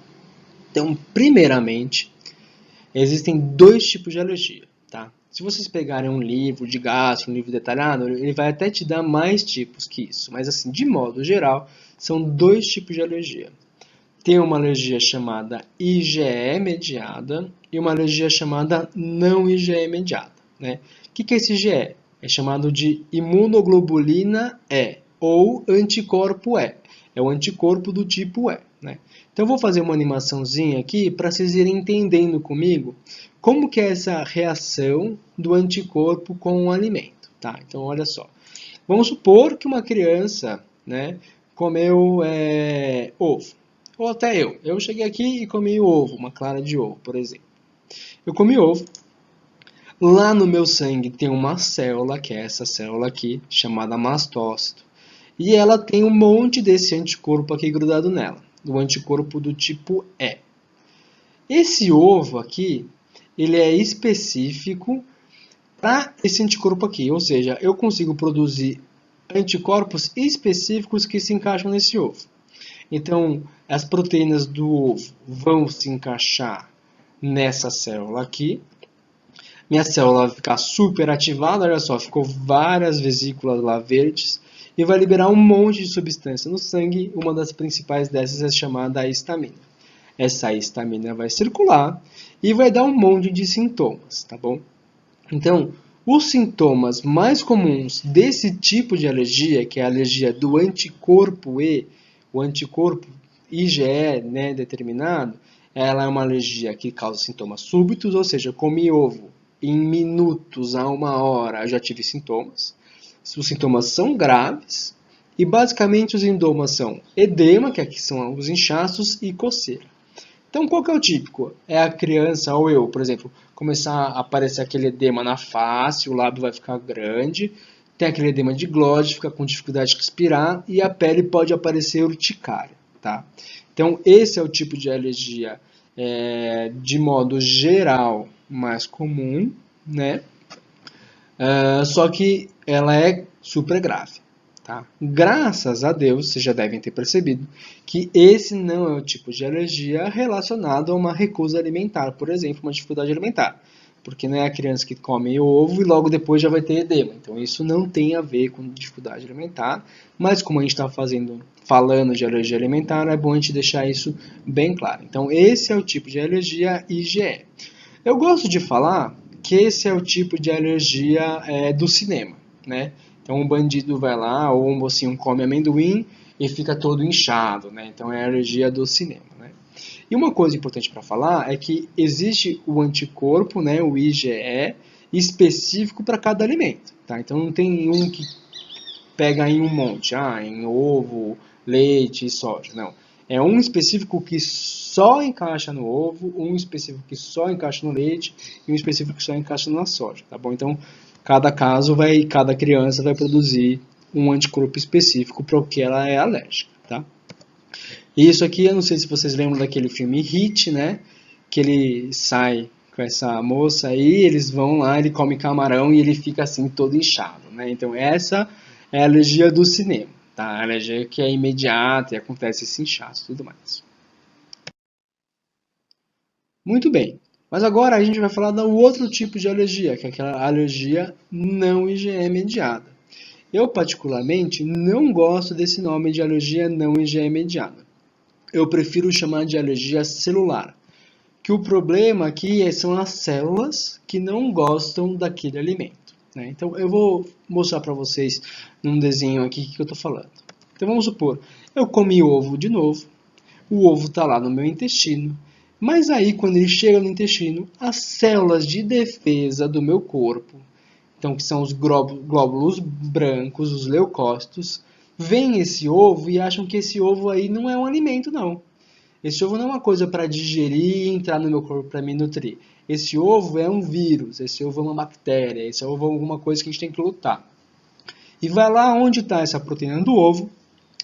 Então, primeiramente, existem dois tipos de alergia, tá? Se vocês pegarem um livro de gastro, um livro detalhado, ele vai até te dar mais tipos que isso. Mas assim, de modo geral, são dois tipos de alergia. Tem uma alergia chamada IgE mediada e uma alergia chamada não IgE mediada, né? O que é esse IgE? É chamado de imunoglobulina E ou anticorpo E. É o anticorpo do tipo E, né? Então eu vou fazer uma animaçãozinha aqui para vocês irem entendendo comigo como que é essa reação do anticorpo com o alimento, tá? Então olha só. Vamos supor que uma criança, né, comeu ovo. Ou até eu. Eu cheguei aqui e comi ovo, uma clara de ovo, por exemplo. Eu comi ovo. Lá no meu sangue tem uma célula, que é essa célula aqui, chamada mastócito. E ela tem um monte desse anticorpo aqui grudado nela. O anticorpo do tipo E. Esse ovo aqui, ele é específico para esse anticorpo aqui. Ou seja, eu consigo produzir anticorpos específicos que se encaixam nesse ovo. Então, as proteínas do ovo vão se encaixar nessa célula aqui. Minha célula vai ficar super ativada, olha só, ficou várias vesículas lá verdes e vai liberar um monte de substância no sangue. Uma das principais dessas é chamada histamina. Essa histamina vai circular e vai dar um monte de sintomas, tá bom? Então, os sintomas mais comuns desse tipo de alergia, que é a alergia do anticorpo E, o anticorpo IgE, né, determinado, ela é uma alergia que causa sintomas súbitos, ou seja, eu comi ovo em minutos a 1 hora, eu já tive sintomas. Os sintomas são graves e basicamente os sintomas são edema, que aqui são os inchaços, e coceira. Então, qual que é o típico? É a criança ou eu, por exemplo, começar a aparecer aquele edema na face, o lábio vai ficar grande, tem aquele edema de glóde, fica com dificuldade de respirar e a pele pode aparecer urticária, tá? Então, esse é o tipo de alergia de modo geral mais comum, né? Só que ela é super grave. Tá? Graças a Deus, vocês já devem ter percebido que esse não é o tipo de alergia relacionado a uma recusa alimentar, por exemplo, uma dificuldade alimentar. Porque não é a criança que come ovo e logo depois já vai ter edema. Então isso não tem a ver com dificuldade alimentar, mas como a gente está falando de alergia alimentar, é bom a gente deixar isso bem claro. Então esse é o tipo de alergia IgE. Eu gosto de falar que esse é o tipo de alergia do cinema, né? Então um bandido vai lá, ou um mocinho come amendoim e fica todo inchado, né? Então é a alergia do cinema, né? E uma coisa importante para falar é que existe o anticorpo, né, o IgE, específico para cada alimento, tá? Então não tem um que pega em um monte, em ovo, leite e soja, não. É um específico que só encaixa no ovo, um específico que só encaixa no leite e um específico que só encaixa na soja, tá bom? Então, cada criança vai produzir um anticorpo específico para o que ela é alérgica, tá? E isso aqui, eu não sei se vocês lembram daquele filme Hit, né? Que ele sai com essa moça aí, eles vão lá, ele come camarão e ele fica assim todo inchado, né? Então essa é a alergia do cinema, tá? A alergia que é imediata e acontece esse inchaço e tudo mais. Muito bem. Mas agora a gente vai falar do outro tipo de alergia, que é aquela alergia não IgE mediada. Eu, particularmente, não gosto desse nome de alergia não IgE mediada. Eu prefiro chamar de alergia celular, que o problema aqui são as células que não gostam daquele alimento, né? Então, eu vou mostrar para vocês num desenho aqui o que eu estou falando. Então, vamos supor, eu comi ovo de novo, o ovo está lá no meu intestino, mas aí, quando ele chega no intestino, as células de defesa do meu corpo, então que são os glóbulos brancos, os leucócitos, veem esse ovo e acham que esse ovo aí não é um alimento, não. Esse ovo não é uma coisa para digerir e entrar no meu corpo para me nutrir. Esse ovo é um vírus, esse ovo é uma bactéria, esse ovo é alguma coisa que a gente tem que lutar. E vai lá onde está essa proteína do ovo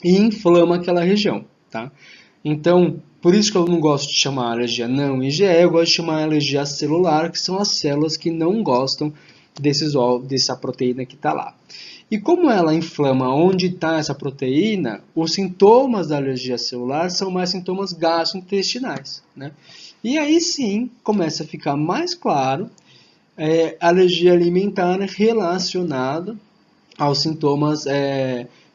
e inflama aquela região, tá? Então, por isso que eu não gosto de chamar alergia não IgE, eu gosto de chamar alergia celular, que são as células que não gostam dessa proteína que está lá. E como ela inflama onde está essa proteína, os sintomas da alergia celular são mais sintomas gastrointestinais, né? E aí sim começa a ficar mais claro a alergia alimentar relacionada aos sintomas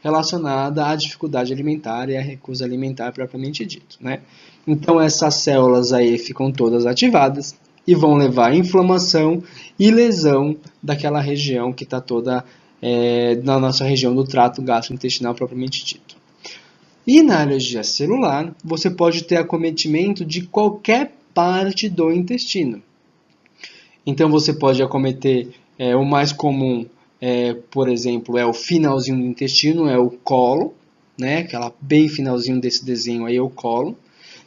relacionada à dificuldade alimentar e à recusa alimentar propriamente dito, né? Então essas células aí ficam todas ativadas e vão levar a inflamação e lesão daquela região que está toda na nossa região do trato gastrointestinal propriamente dito. E na alergia celular, você pode ter acometimento de qualquer parte do intestino. Então você pode acometer o mais comum, por exemplo, é o finalzinho do intestino, é o colo, né? Aquela bem finalzinho desse desenho aí é o colo,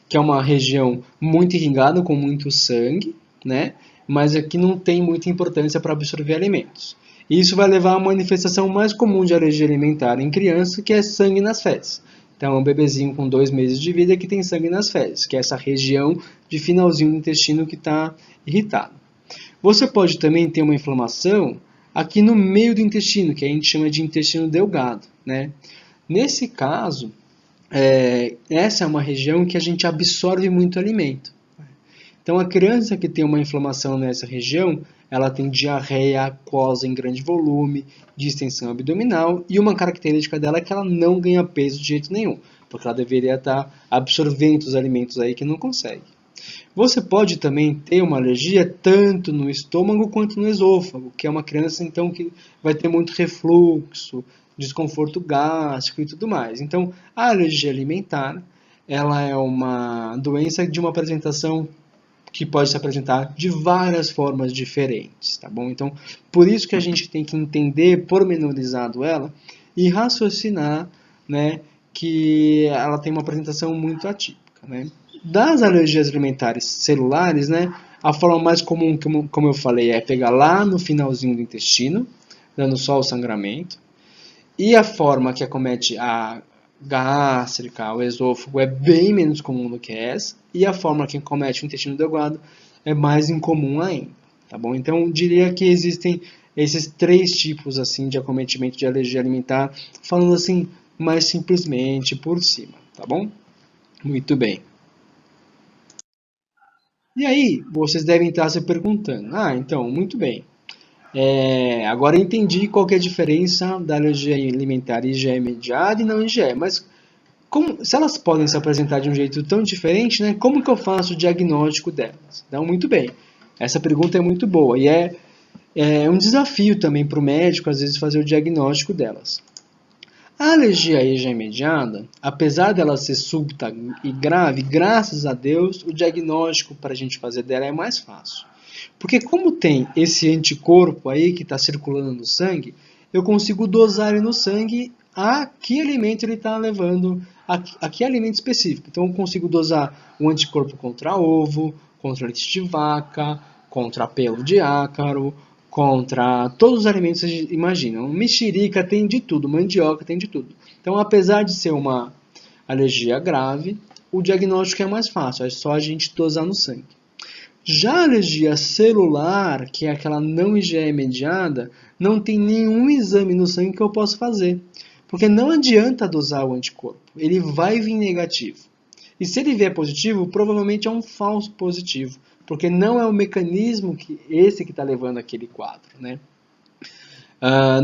que é uma região muito irrigada com muito sangue, né? Mas aqui não tem muita importância para absorver alimentos. Isso vai levar a uma manifestação mais comum de alergia alimentar em criança, que é sangue nas fezes. Então, um bebezinho com 2 meses de vida que tem sangue nas fezes, que é essa região de finalzinho do intestino que está irritado. Você pode também ter uma inflamação aqui no meio do intestino, que a gente chama de intestino delgado, né? Nesse caso, essa é uma região que a gente absorve muito alimento. Então, a criança que tem uma inflamação nessa região, ela tem diarreia aquosa em grande volume, distensão abdominal, e uma característica dela é que ela não ganha peso de jeito nenhum, porque ela deveria estar absorvendo os alimentos aí que não consegue. Você pode também ter uma alergia tanto no estômago quanto no esôfago, que é uma criança então que vai ter muito refluxo, desconforto gástrico e tudo mais. Então, a alergia alimentar, ela é uma doença de uma apresentação que pode se apresentar de várias formas diferentes, tá bom? Então, por isso que a gente tem que entender pormenorizado ela e raciocinar, né, que ela tem uma apresentação muito atípica, né? Das alergias alimentares celulares, né, a forma mais comum, como eu falei, é pegar lá no finalzinho do intestino, dando só o sangramento. E a forma que acomete a gástrica, o esôfago, é bem menos comum do que essa. E a forma que acomete o intestino delgado é mais incomum ainda, tá bom? Então, eu diria que existem esses 3 tipos assim de acometimento de alergia alimentar, falando assim mais simplesmente por cima, tá bom? Muito bem. E aí, vocês devem estar se perguntando, então, muito bem. Agora eu entendi qual que é a diferença da alergia alimentar IgE mediada e não IgE, mas se elas podem se apresentar de um jeito tão diferente, né, como que eu faço o diagnóstico delas? Então, muito bem. Essa pergunta é muito boa e é um desafio também para o médico, às vezes, fazer o diagnóstico delas. A alergia IgE mediada, apesar dela ser súbita e grave, graças a Deus, o diagnóstico para a gente fazer dela é mais fácil. Porque como tem esse anticorpo aí que está circulando no sangue, eu consigo dosar ele no sangue a que alimento ele está levando, a que alimento específico. Então eu consigo dosar um anticorpo contra ovo, contra leite de vaca, contra pelo de ácaro, contra todos os alimentos que vocês imaginam. Mexerica tem de tudo, mandioca tem de tudo. Então, apesar de ser uma alergia grave, o diagnóstico é mais fácil, é só a gente dosar no sangue. Já a alergia celular, que é aquela não IgE mediada, não tem nenhum exame no sangue que eu possa fazer. Porque não adianta dosar o anticorpo, ele vai vir negativo. E se ele vier positivo, provavelmente é um falso positivo, porque não é o mecanismo que está levando aquele quadro, né?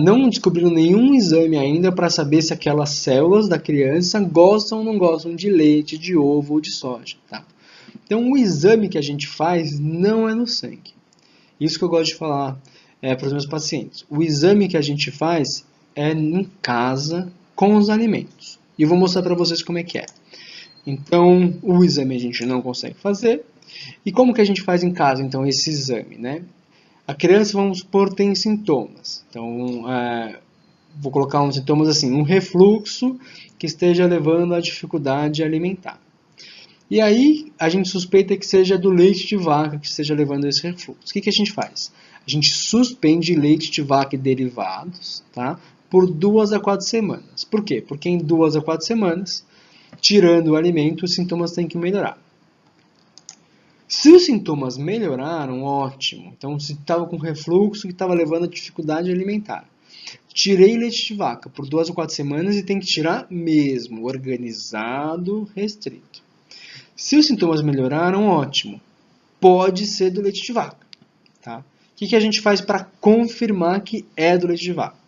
Não descobriram nenhum exame ainda para saber se aquelas células da criança gostam ou não gostam de leite, de ovo ou de soja, tá? Então, o exame que a gente faz não é no sangue. Isso que eu gosto de falar para os meus pacientes. O exame que a gente faz é em casa com os alimentos. E eu vou mostrar para vocês como é que é. Então, o exame a gente não consegue fazer. E como que a gente faz em casa, então, esse exame, né? A criança, vamos supor, tem sintomas. Então, vou colocar uns sintomas assim, um refluxo que esteja levando à dificuldade alimentar. E aí, a gente suspeita que seja do leite de vaca que esteja levando a esse refluxo. O que a gente faz? A gente suspende leite de vaca e derivados, tá? Por 2 a 4 semanas. Por quê? Porque em 2 a 4 semanas, tirando o alimento, os sintomas têm que melhorar. Se os sintomas melhoraram, ótimo. Então, se estava com refluxo que estava levando a dificuldade alimentar. Tirei leite de vaca por 2 a 4 semanas e tem que tirar mesmo, organizado, restrito. Se os sintomas melhoraram, ótimo. Pode ser do leite de vaca. Tá? O que a gente faz para confirmar que é do leite de vaca?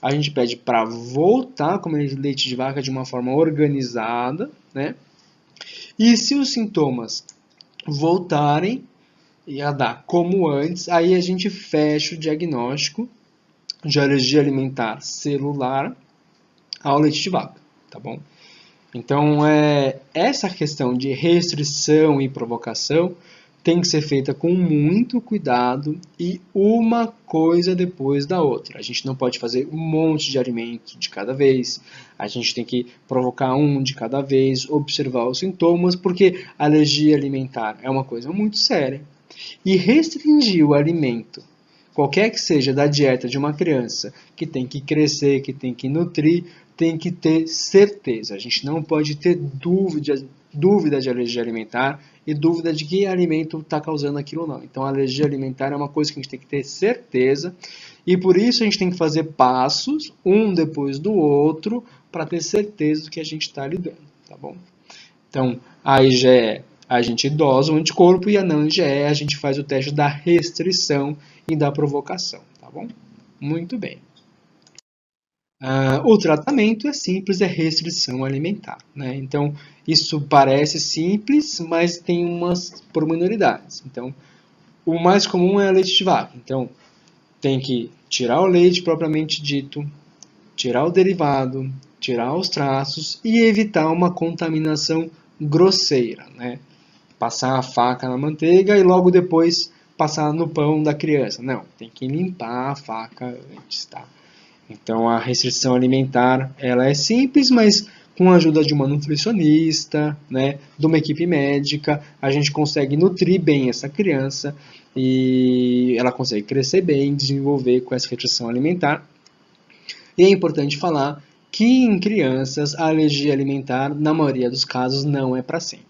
A gente pede para voltar a comer leite de vaca de uma forma organizada, né? E se os sintomas voltarem a dar como antes, aí a gente fecha o diagnóstico de alergia alimentar celular ao leite de vaca, tá bom? Então, essa questão de restrição e provocação tem que ser feita com muito cuidado e uma coisa depois da outra. A gente não pode fazer um monte de alimento de cada vez, a gente tem que provocar um de cada vez, observar os sintomas, porque a alergia alimentar é uma coisa muito séria. E restringir o alimento, qualquer que seja da dieta de uma criança que tem que crescer, que tem que nutrir, tem que ter certeza. A gente não pode ter dúvida de alergia alimentar e dúvida de que alimento está causando aquilo ou não. Então, a alergia alimentar é uma coisa que a gente tem que ter certeza e por isso a gente tem que fazer passos, um depois do outro, para ter certeza do que a gente está lidando, tá bom? Então, a IgE a gente dosa o anticorpo e a não IgE a gente faz o teste da restrição e da provocação, tá bom? Muito bem. O tratamento é simples, é restrição alimentar, né? Então, isso parece simples, mas tem umas pormenoridades. Então, o mais comum é a leite de vaca. Então, tem que tirar o leite propriamente dito, tirar o derivado, tirar os traços e evitar uma contaminação grosseira, né? Passar a faca na manteiga e logo depois passar no pão da criança. Não, tem que limpar a faca antes, tá? Então, a restrição alimentar ela é simples, mas com a ajuda de uma nutricionista, né, de uma equipe médica, a gente consegue nutrir bem essa criança e ela consegue crescer bem, desenvolver com essa restrição alimentar. E é importante falar que em crianças a alergia alimentar, na maioria dos casos, não é para sempre.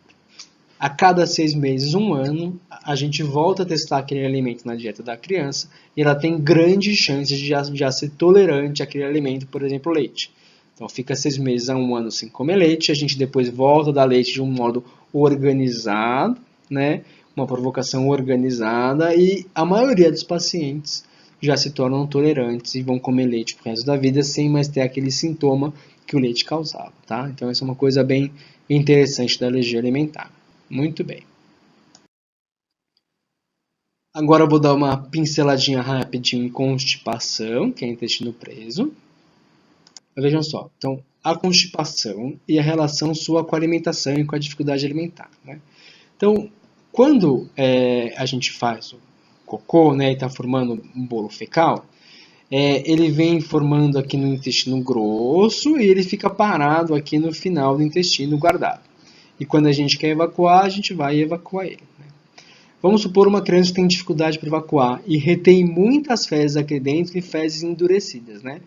A cada 6 meses, 1 ano, a gente volta a testar aquele alimento na dieta da criança e ela tem grandes chances de já ser tolerante àquele alimento, por exemplo, leite. Então fica 6 meses a 1 ano sem comer leite, a gente depois volta a dar leite de um modo organizado, né? Uma provocação organizada, e a maioria dos pacientes já se tornam tolerantes e vão comer leite pro resto da vida sem mais ter aquele sintoma que o leite causava, tá? Então essa é uma coisa bem interessante da alergia alimentar. Muito bem. Agora eu vou dar uma pinceladinha rapidinho em constipação, que é intestino preso. Vejam só, então a constipação e a relação sua com a alimentação e com a dificuldade alimentar, né? Então, quando a gente faz o cocô, né, e está formando um bolo fecal, ele vem formando aqui no intestino grosso e ele fica parado aqui no final do intestino guardado. E quando a gente quer evacuar, a gente vai evacuar ele, né? Vamos supor uma criança que tem dificuldade para evacuar e retém muitas fezes aqui dentro e fezes endurecidas, né?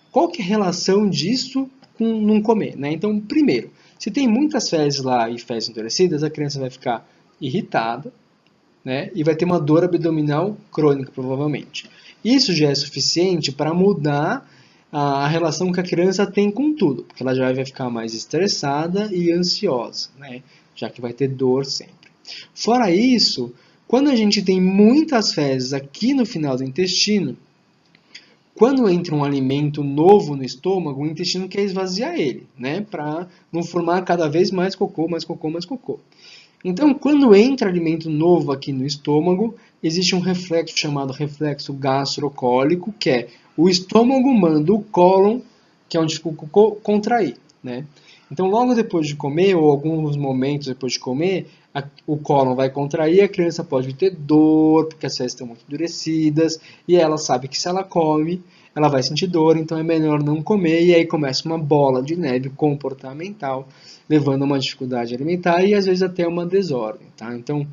Qual que é a relação disso com não comer, né? Então, primeiro, se tem muitas fezes lá e fezes endurecidas, a criança vai ficar irritada, né? E vai ter uma dor abdominal crônica, provavelmente. Isso já é suficiente para mudar a relação que a criança tem com tudo, porque ela já vai ficar mais estressada e ansiosa, né? Já que vai ter dor sempre. Fora isso, quando a gente tem muitas fezes aqui no final do intestino, quando entra um alimento novo no estômago, o intestino quer esvaziar ele, né? Para não formar cada vez mais cocô, mais cocô, mais cocô. Então, quando entra alimento novo aqui no estômago, existe um reflexo chamado reflexo gastrocólico, que é o estômago manda o cólon, que é onde fica o cocô, contrair, né? Então, logo depois de comer, ou alguns momentos depois de comer, o cólon vai contrair, a criança pode ter dor, porque as fezes estão muito endurecidas, e ela sabe que se ela come, ela vai sentir dor, então é melhor não comer, e aí começa uma bola de neve comportamental, levando a uma dificuldade alimentar e às vezes até uma desordem, tá? Então,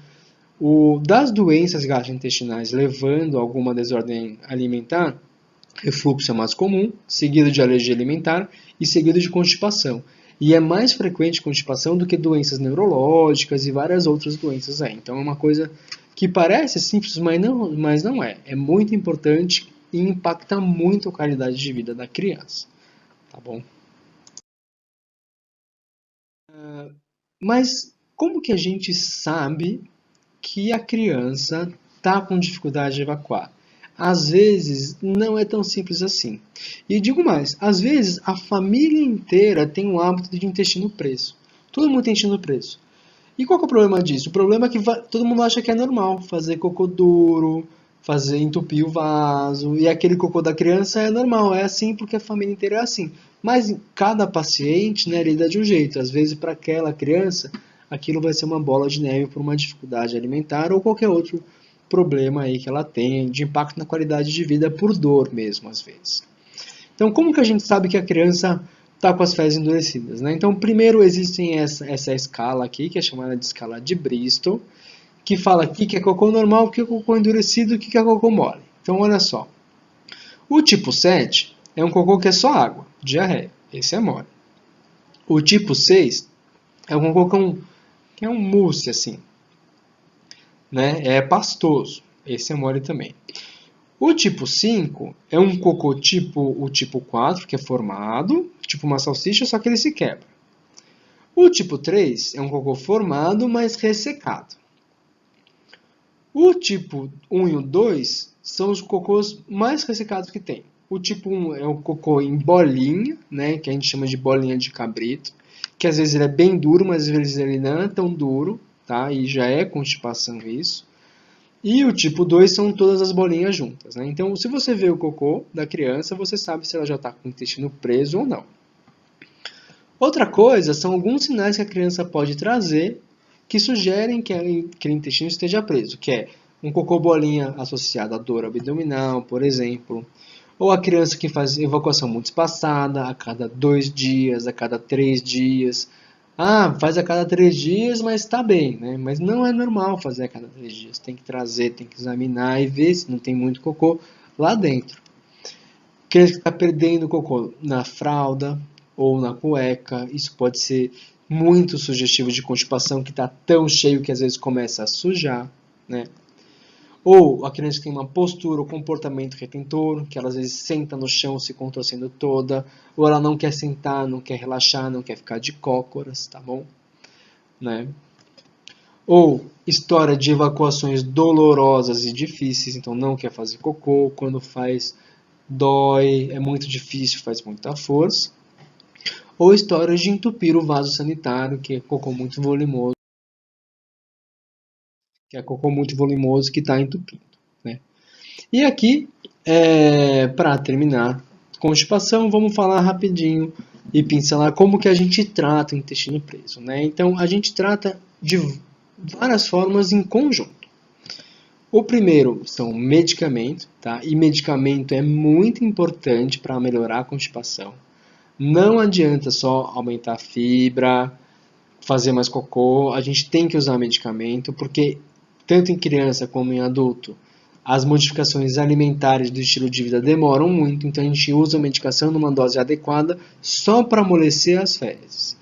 das doenças gastrointestinais levando a alguma desordem alimentar, refluxo é mais comum, seguido de alergia alimentar e seguido de constipação. E é mais frequente constipação do que doenças neurológicas e várias outras doenças aí. Então é uma coisa que parece simples, mas não é. É muito importante e impacta muito a qualidade de vida da criança. Tá bom? Mas como que a gente sabe que a criança está com dificuldade de evacuar? Às vezes não é tão simples assim. E digo mais, às vezes a família inteira tem um hábito de intestino preso. Todo mundo tem intestino preso. E qual que é o problema disso? O problema é que todo mundo acha que é normal fazer cocô duro, fazer entupir o vaso, e aquele cocô da criança é normal, é assim porque a família inteira é assim. Mas cada paciente, né, lida de um jeito. Às vezes para aquela criança, aquilo vai ser uma bola de neve por uma dificuldade alimentar ou qualquer outro problema aí que ela tem de impacto na qualidade de vida por dor mesmo, às vezes. Então, como que a gente sabe que a criança está com as fezes endurecidas, né? Então, primeiro existem essa escala aqui, que é chamada de escala de Bristol, que fala aqui que é cocô normal, o que é cocô endurecido, o que é cocô mole. Então, olha só. O tipo 7 é um cocô que é só água, diarreia. Esse é mole. O tipo 6 é um cocô que é um mousse, assim, né? É pastoso. Esse é mole também. O tipo 5 é um cocô tipo o tipo 4, que é formado, tipo uma salsicha, só que ele se quebra. O tipo 3 é um cocô formado, mas ressecado. O tipo 1 e o 2 são os cocôs mais ressecados que tem. O tipo 1 é o cocô em bolinha, né, que a gente chama de bolinha de cabrito, que às vezes ele é bem duro, mas às vezes ele não é tão duro, tá? E já é constipação isso. E o tipo 2 são todas as bolinhas juntas, né? Então, se você vê o cocô da criança, você sabe se ela já está com o intestino preso ou não. Outra coisa são alguns sinais que a criança pode trazer que sugerem que o intestino esteja preso, que é um cocô bolinha associado à dor abdominal, por exemplo, Ou a criança que faz evacuação muito espaçada, a cada 2 dias, a cada 3 dias. Ah, faz a cada 3 dias, mas está bem, né? Mas não é normal fazer a cada 3 dias. Tem que trazer, tem que examinar e ver se não tem muito cocô lá dentro. Criança que está perdendo cocô na fralda ou na cueca, isso pode ser muito sugestivo de constipação, que está tão cheio que às vezes começa a sujar, né? Ou a criança que tem uma postura ou comportamento retentor, que ela às vezes senta no chão se contorcendo toda, ou ela não quer sentar, não quer relaxar, não quer ficar de cócoras, tá bom? Né? Ou história de evacuações dolorosas e difíceis, então não quer fazer cocô, quando faz dói, é muito difícil, faz muita força. Ou histórias de entupir o vaso sanitário, que é cocô muito volumoso, que está entupindo, né? E aqui, para terminar, constipação, vamos falar rapidinho e pincelar como que a gente trata o intestino preso, né? Então, a gente trata de várias formas em conjunto. O primeiro são medicamentos, tá? E medicamento é muito importante para melhorar a constipação. Não adianta só aumentar a fibra, fazer mais cocô, a gente tem que usar medicamento, porque tanto em criança como em adulto, as modificações alimentares do estilo de vida demoram muito, então a gente usa a medicação numa dose adequada só para amolecer as fezes.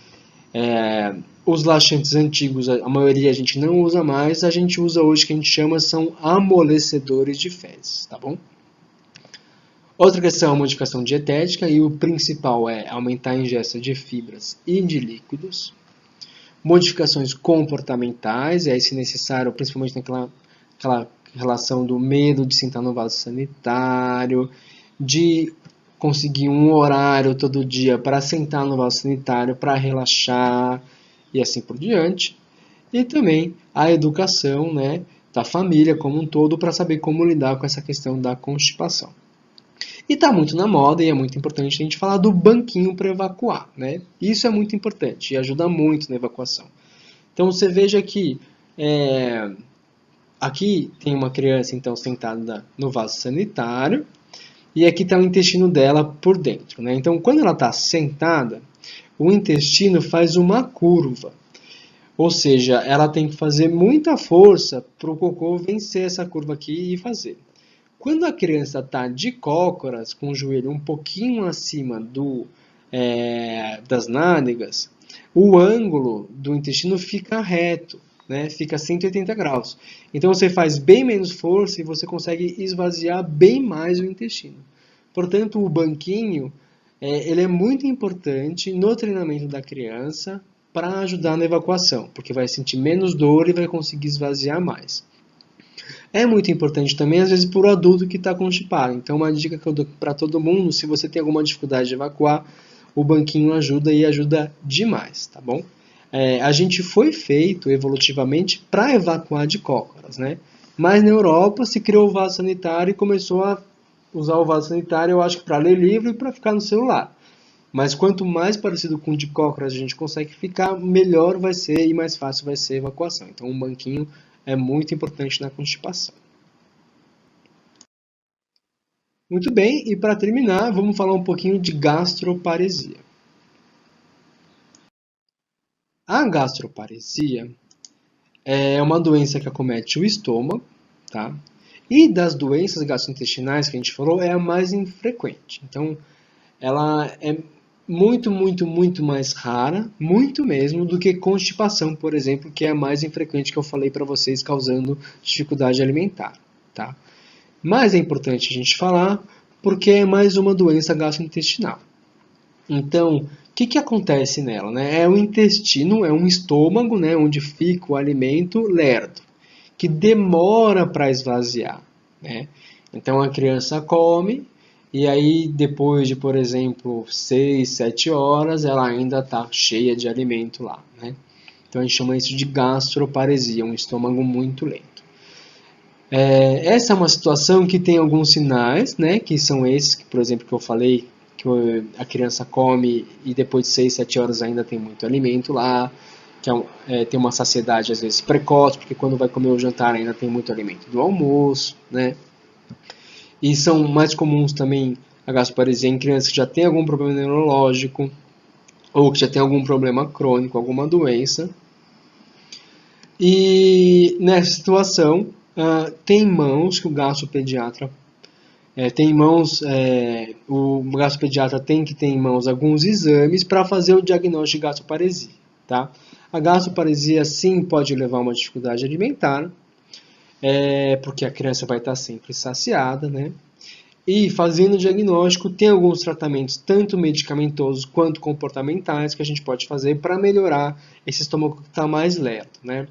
Os laxantes antigos, a maioria a gente não usa mais, a gente usa hoje que a gente chama são amolecedores de fezes, tá bom? Outra questão é a modificação dietética e o principal é aumentar a ingesta de fibras e de líquidos. Modificações comportamentais, e aí se necessário, principalmente naquela relação do medo de sentar no vaso sanitário, de conseguir um horário todo dia para sentar no vaso sanitário, para relaxar e assim por diante. E também a educação, né, da família como um todo para saber como lidar com essa questão da constipação. E está muito na moda e é muito importante a gente falar do banquinho para evacuar, né? Isso é muito importante e ajuda muito na evacuação. Então você veja que aqui tem uma criança então sentada no vaso sanitário e aqui está o intestino dela por dentro, né? Então quando ela está sentada, o intestino faz uma curva. Ou seja, ela tem que fazer muita força para o cocô vencer essa curva aqui e fazer. Quando a criança está de cócoras, com o joelho um pouquinho acima das nádegas, o ângulo do intestino fica reto, né? Fica 180 graus. Então você faz bem menos força e você consegue esvaziar bem mais o intestino. Portanto, o banquinho ele é muito importante no treinamento da criança para ajudar na evacuação, porque vai sentir menos dor e vai conseguir esvaziar mais. É muito importante também, às vezes, para o adulto que está constipado. Então, uma dica que eu dou para todo mundo, se você tem alguma dificuldade de evacuar, o banquinho ajuda e ajuda demais, tá bom? A gente foi feito evolutivamente para evacuar de cócoras, né? Mas na Europa se criou o vaso sanitário e começou a usar o vaso sanitário, eu acho que para ler livro e para ficar no celular. Mas quanto mais parecido com o de cócoras a gente consegue ficar, melhor vai ser e mais fácil vai ser a evacuação. Então, um banquinho é muito importante na constipação. Muito bem, e para terminar, vamos falar um pouquinho de gastroparesia. A gastroparesia é uma doença que acomete o estômago, tá? E das doenças gastrointestinais que a gente falou, é a mais infrequente. Então, ela é muito mais rara, muito mesmo, do que constipação, por exemplo, que é a mais infrequente que eu falei para vocês, causando dificuldade alimentar, tá? Mas é importante a gente falar porque é mais uma doença gastrointestinal. Então, o que acontece nela, né? É o intestino, é um estômago, né, onde fica o alimento lerdo, que demora para esvaziar, né? Então a criança come e aí depois de, por exemplo, 6, 7 horas, ela ainda está cheia de alimento lá, né? Então a gente chama isso de gastroparesia, um estômago muito lento. Essa é uma situação que tem alguns sinais, né, que são esses, por exemplo, que eu falei, que a criança come e depois de 6, 7 horas ainda tem muito alimento lá, que tem uma saciedade às vezes precoce, porque quando vai comer o jantar ainda tem muito alimento do almoço, né? E são mais comuns também a gastroparesia em crianças que já têm algum problema neurológico ou que já tem algum problema crônico, alguma doença. E nessa situação, tem em mãos que o gastropediatra o gastropediatra tem que ter em mãos alguns exames para fazer o diagnóstico de gastroparesia, tá? A gastroparesia sim pode levar a uma dificuldade alimentar, porque a criança vai estar sempre saciada, né? E fazendo o diagnóstico, tem alguns tratamentos, tanto medicamentosos quanto comportamentais, que a gente pode fazer para melhorar esse estômago que está mais lento, né?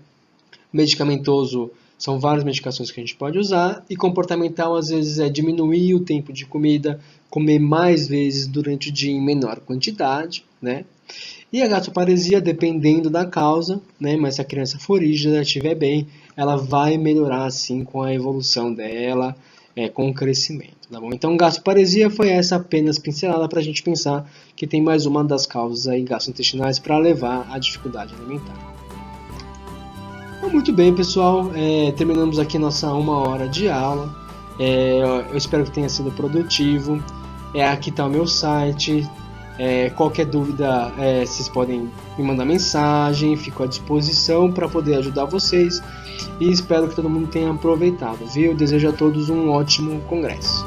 Medicamentoso são várias medicações que a gente pode usar, e comportamental às vezes é diminuir o tempo de comida, comer mais vezes durante o dia em menor quantidade, né? E a gastroparesia, dependendo da causa, né? Mas se a criança for rígida, estiver bem, ela vai melhorar assim com a evolução dela, com o crescimento, tá bom? Então, gastroparesia foi essa apenas pincelada para a gente pensar que tem mais uma das causas aí gastrointestinais para levar à dificuldade alimentar. Então, muito bem, pessoal, terminamos aqui nossa 1 hora de aula. Eu espero que tenha sido produtivo. Aqui está o meu site. Qualquer dúvida, vocês podem me mandar mensagem, fico à disposição para poder ajudar vocês, e espero que todo mundo tenha aproveitado, viu? Desejo a todos um ótimo congresso.